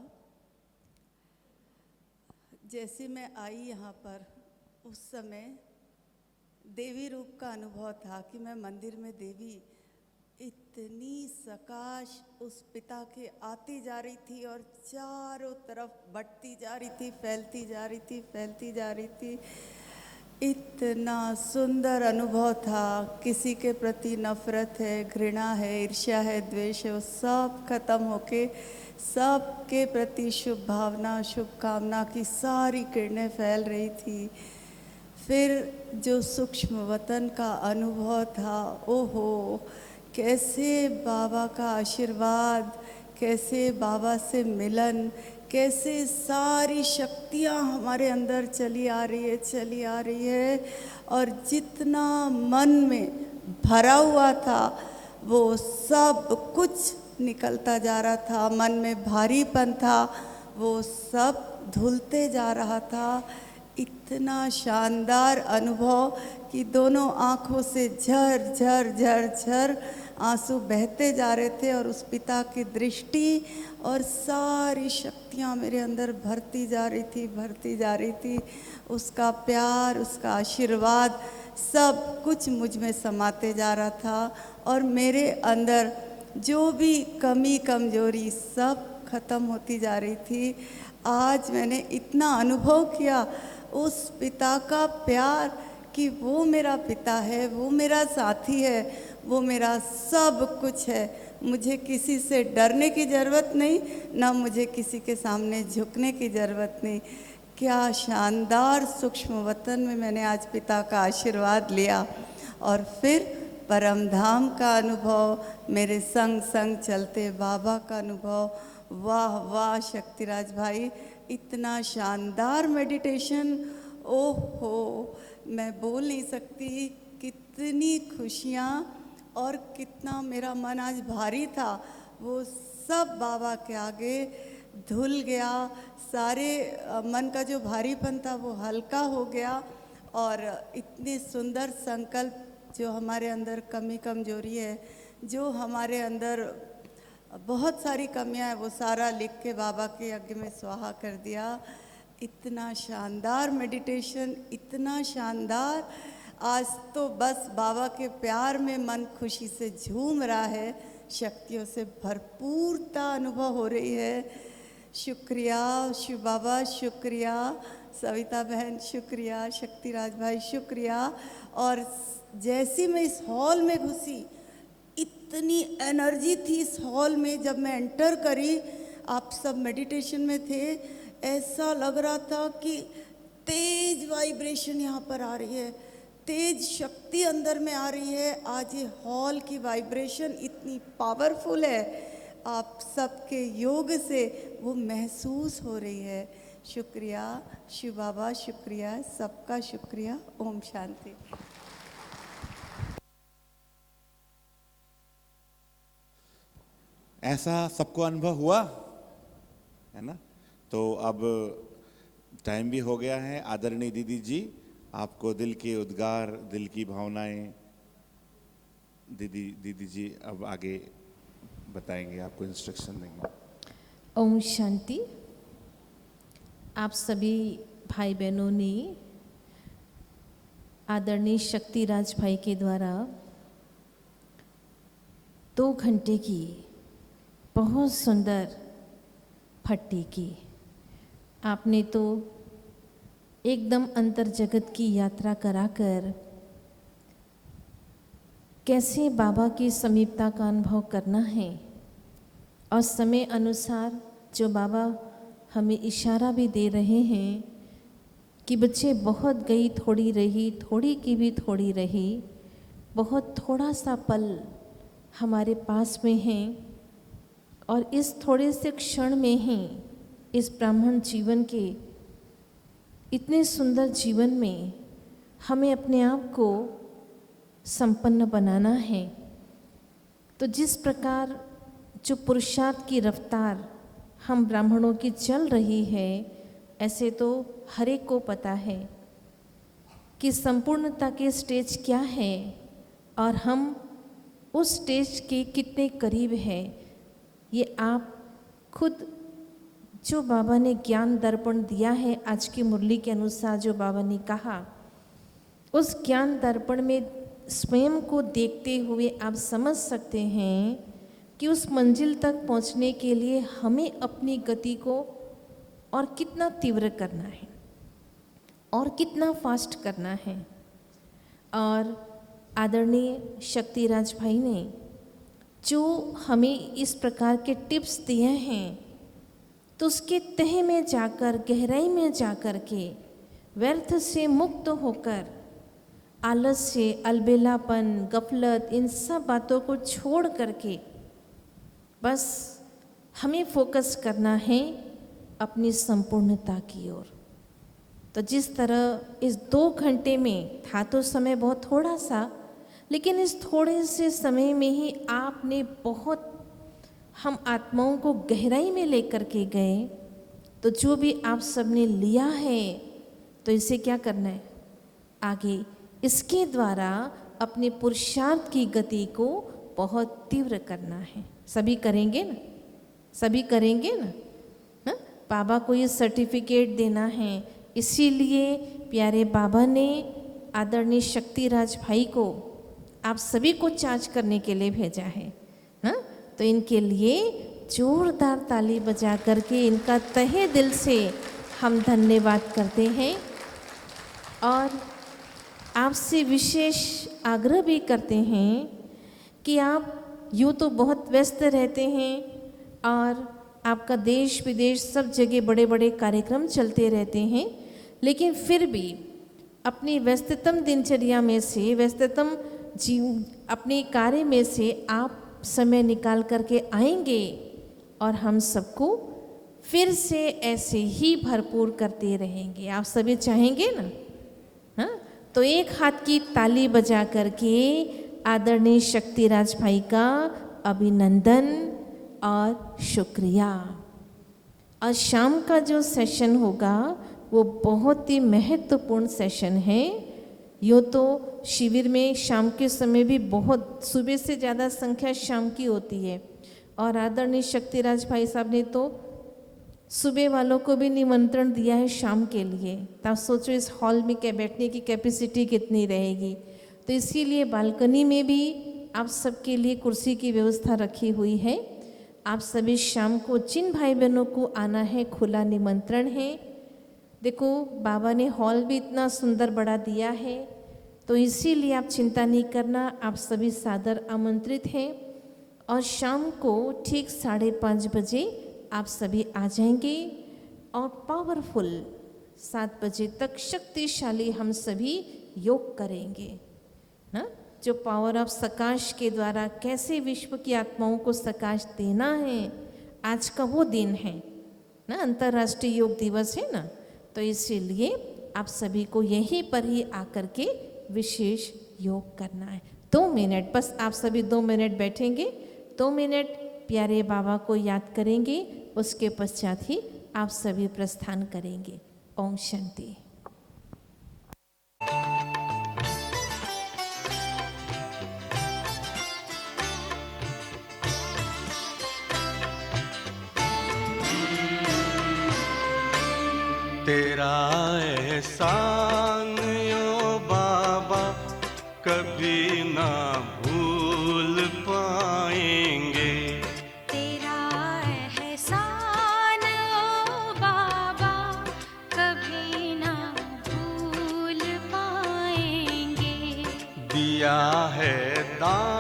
जैसे मैं आई यहाँ पर, उस समय देवी रूप का अनुभव था कि मैं मंदिर में देवी इतनी सकाश उस पिता के आती जा रही थी और चारों तरफ बढ़ती जा रही थी, फैलती जा रही थी, फैलती जा रही थी। इतना सुंदर अनुभव था। किसी के प्रति नफरत है, घृणा है, ईर्ष्या है, द्वेष है, वो सब खत्म होके सबके प्रति शुभ भावना, शुभकामना की सारी किरणें फैल रही थी। फिर जो सूक्ष्म वतन का अनुभव था, ओहो, कैसे बाबा का आशीर्वाद, कैसे बाबा से मिलन, कैसे सारी शक्तियाँ हमारे अंदर चली आ रही है और जितना मन में भरा हुआ था वो सब कुछ निकलता जा रहा था। मन में भारीपन था, वो सब धुलते जा रहा था। इतना शानदार अनुभव कि दोनों आँखों से झर झर झर झर आंसू बहते जा रहे थे और उस पिता की दृष्टि और सारी शक्तियाँ मेरे अंदर भरती जा रही थी। उसका प्यार, उसका आशीर्वाद सब कुछ मुझ में समाते जा रहा था और मेरे अंदर जो भी कमी कमजोरी सब खत्म होती जा रही थी। आज मैंने इतना अनुभव किया उस पिता का प्यार कि वो मेरा पिता है, वो मेरा साथी है, वो मेरा सब कुछ है। मुझे किसी से डरने की ज़रूरत नहीं, ना मुझे किसी के सामने झुकने की ज़रूरत नहीं। क्या शानदार सूक्ष्म वतन में मैंने आज पिता का आशीर्वाद लिया और फिर परम धाम का अनुभव, मेरे संग संग चलते बाबा का अनुभव। वाह वाह शक्तिराज भाई, इतना शानदार मेडिटेशन, ओहो, मैं बोल नहीं सकती कितनी खुशियाँ और कितना मेरा मन आज भारी था। वो सब बाबा के आगे धुल गया। सारे मन का जो भारीपन था वो हल्का हो गया और इतने सुंदर संकल्प जो हमारे अंदर कमी कमजोरी है, जो हमारे अंदर बहुत सारी कमियां हैं, वो सारा लिख के बाबा के यज्ञ में स्वाहा कर दिया। इतना शानदार मेडिटेशन, इतना शानदार। आज तो बस बाबा के प्यार में मन खुशी से झूम रहा है, शक्तियों से भरपूरता अनुभव हो रही है। शुक्रिया शिव बाबा, शुक्रिया सविता बहन, शुक्रिया शक्तिराज भाई, शुक्रिया। और जैसे मैं इस हॉल में घुसी, इतनी एनर्जी थी इस हॉल में। जब मैं एंटर करी, आप सब मेडिटेशन में थे, ऐसा लग रहा था कि तेज वाइब्रेशन यहाँ पर आ रही है, तेज शक्ति अंदर में आ रही है। आज ये हॉल की वाइब्रेशन इतनी पावरफुल है, आप सबके योग से वो महसूस हो रही है। शुक्रिया शिव बाबा, शुक्रिया सबका, शुक्रिया। ओम शांति। ऐसा सबको अनुभव हुआ है ना? तो अब टाइम भी हो गया है। आदरणीय दीदी जी, आपको दिल के उद्गार, दिल की भावनाएं दीदी जी अब आगे बताएंगे, आपको इंस्ट्रक्शन देंगे। ओम शांति। आप सभी भाई बहनों ने आदरणीय शक्तिराज भाई के द्वारा 2 घंटे की बहुत सुंदर भट्टी की आपने तो एकदम अंतर जगत की यात्रा कराकर कैसे बाबा की समीपता का अनुभव करना है और समय अनुसार जो बाबा हमें इशारा भी दे रहे हैं कि बच्चे बहुत गई थोड़ी रही, थोड़ी की भी थोड़ी रही, बहुत थोड़ा सा पल हमारे पास में है और इस थोड़े से क्षण में ही इस ब्राह्मण जीवन के इतने सुंदर जीवन में हमें अपने आप को संपन्न बनाना है। तो जिस प्रकार जो पुरुषार्थ की रफ्तार हम ब्राह्मणों की चल रही है, ऐसे तो हर एक को पता है कि संपूर्णता के स्टेज क्या है और हम उस स्टेज के कितने करीब है। ये आप खुद जो बाबा ने ज्ञान दर्पण दिया है, आज की मुरली के अनुसार जो बाबा ने कहा, उस ज्ञान दर्पण में स्वयं को देखते हुए आप समझ सकते हैं कि उस मंजिल तक पहुंचने के लिए हमें अपनी गति को और कितना तीव्र करना है और कितना फास्ट करना है। और आदरणीय शक्तिराज भाई ने जो हमें इस प्रकार के टिप्स दिए हैं, तो उसके तह में जाकर, गहराई में जाकर के व्यर्थ से मुक्त होकर आलस्य, अलबेलापन, गफलत, इन सब बातों को छोड़ करके बस हमें फोकस करना है अपनी संपूर्णता की ओर। तो जिस तरह इस 2 घंटे में था तो समय बहुत थोड़ा सा, लेकिन इस थोड़े से समय में ही आपने बहुत हम आत्माओं को गहराई में लेकर के गए। तो जो भी आप सबने लिया है, तो इसे क्या करना है आगे, इसके द्वारा अपने पुरुषार्थ की गति को बहुत तीव्र करना है। सभी करेंगे ना? सभी करेंगे ना? हा? बाबा को ये सर्टिफिकेट देना है, इसीलिए प्यारे बाबा ने आदरणीय शक्तिराज भाई को आप सभी को चार्ज करने के लिए भेजा है। हा? तो इनके लिए जोरदार ताली बजा करके इनका तहे दिल से हम धन्यवाद करते हैं और आपसे विशेष आग्रह भी करते हैं कि आप यूँ तो बहुत व्यस्त रहते हैं और आपका देश विदेश सब जगह बड़े बड़े कार्यक्रम चलते रहते हैं, लेकिन फिर भी अपनी व्यस्ततम दिनचर्या में से, व्यस्ततम अपने कार्य में से आप समय निकाल करके आएंगे और हम सबको फिर से ऐसे ही भरपूर करते रहेंगे। आप सभी चाहेंगे ना? हाँ, तो एक हाथ की ताली बजा करके आदरणीय शक्तिराज भाई का अभिनंदन और शुक्रिया। और शाम का जो सेशन होगा वो बहुत ही महत्वपूर्ण सेशन है। यूँ तो शिविर में शाम के समय भी बहुत, सुबह से ज़्यादा संख्या शाम की होती है और आदरणीय शक्तिराज भाई साहब ने तो सुबह वालों को भी निमंत्रण दिया है शाम के लिए। तो आप सोचो इस हॉल में क्या बैठने की कैपेसिटी कितनी रहेगी। तो इसीलिए बालकनी में भी आप सबके लिए कुर्सी की व्यवस्था रखी हुई है। आप सभी शाम को जिन भाई बहनों को आना है, खुला निमंत्रण है। देखो बाबा ने हॉल भी इतना सुंदर बड़ा दिया है, तो इसीलिए आप चिंता नहीं करना, आप सभी सादर आमंत्रित हैं। और शाम को ठीक 5:30 बजे आप सभी आ जाएंगे और पावरफुल 7 बजे तक शक्तिशाली हम सभी योग करेंगे ना। जो पावर ऑफ सकाश के द्वारा कैसे विश्व की आत्माओं को सकाश देना है, आज का वो दिन है ना, अंतर्राष्ट्रीय योग दिवस है ना। तो इसीलिए आप सभी को यहीं पर ही आकर के विशेष योग करना है। 2 मिनट बस आप सभी 2 मिनट बैठेंगे, 2 मिनट प्यारे बाबा को याद करेंगे, उसके पश्चात ही आप सभी प्रस्थान करेंगे। ओम शांति। तेरा एहसान ओ बाबा कभी ना भूल पाएंगे। तेरा एहसान ओ बाबा क्या है दान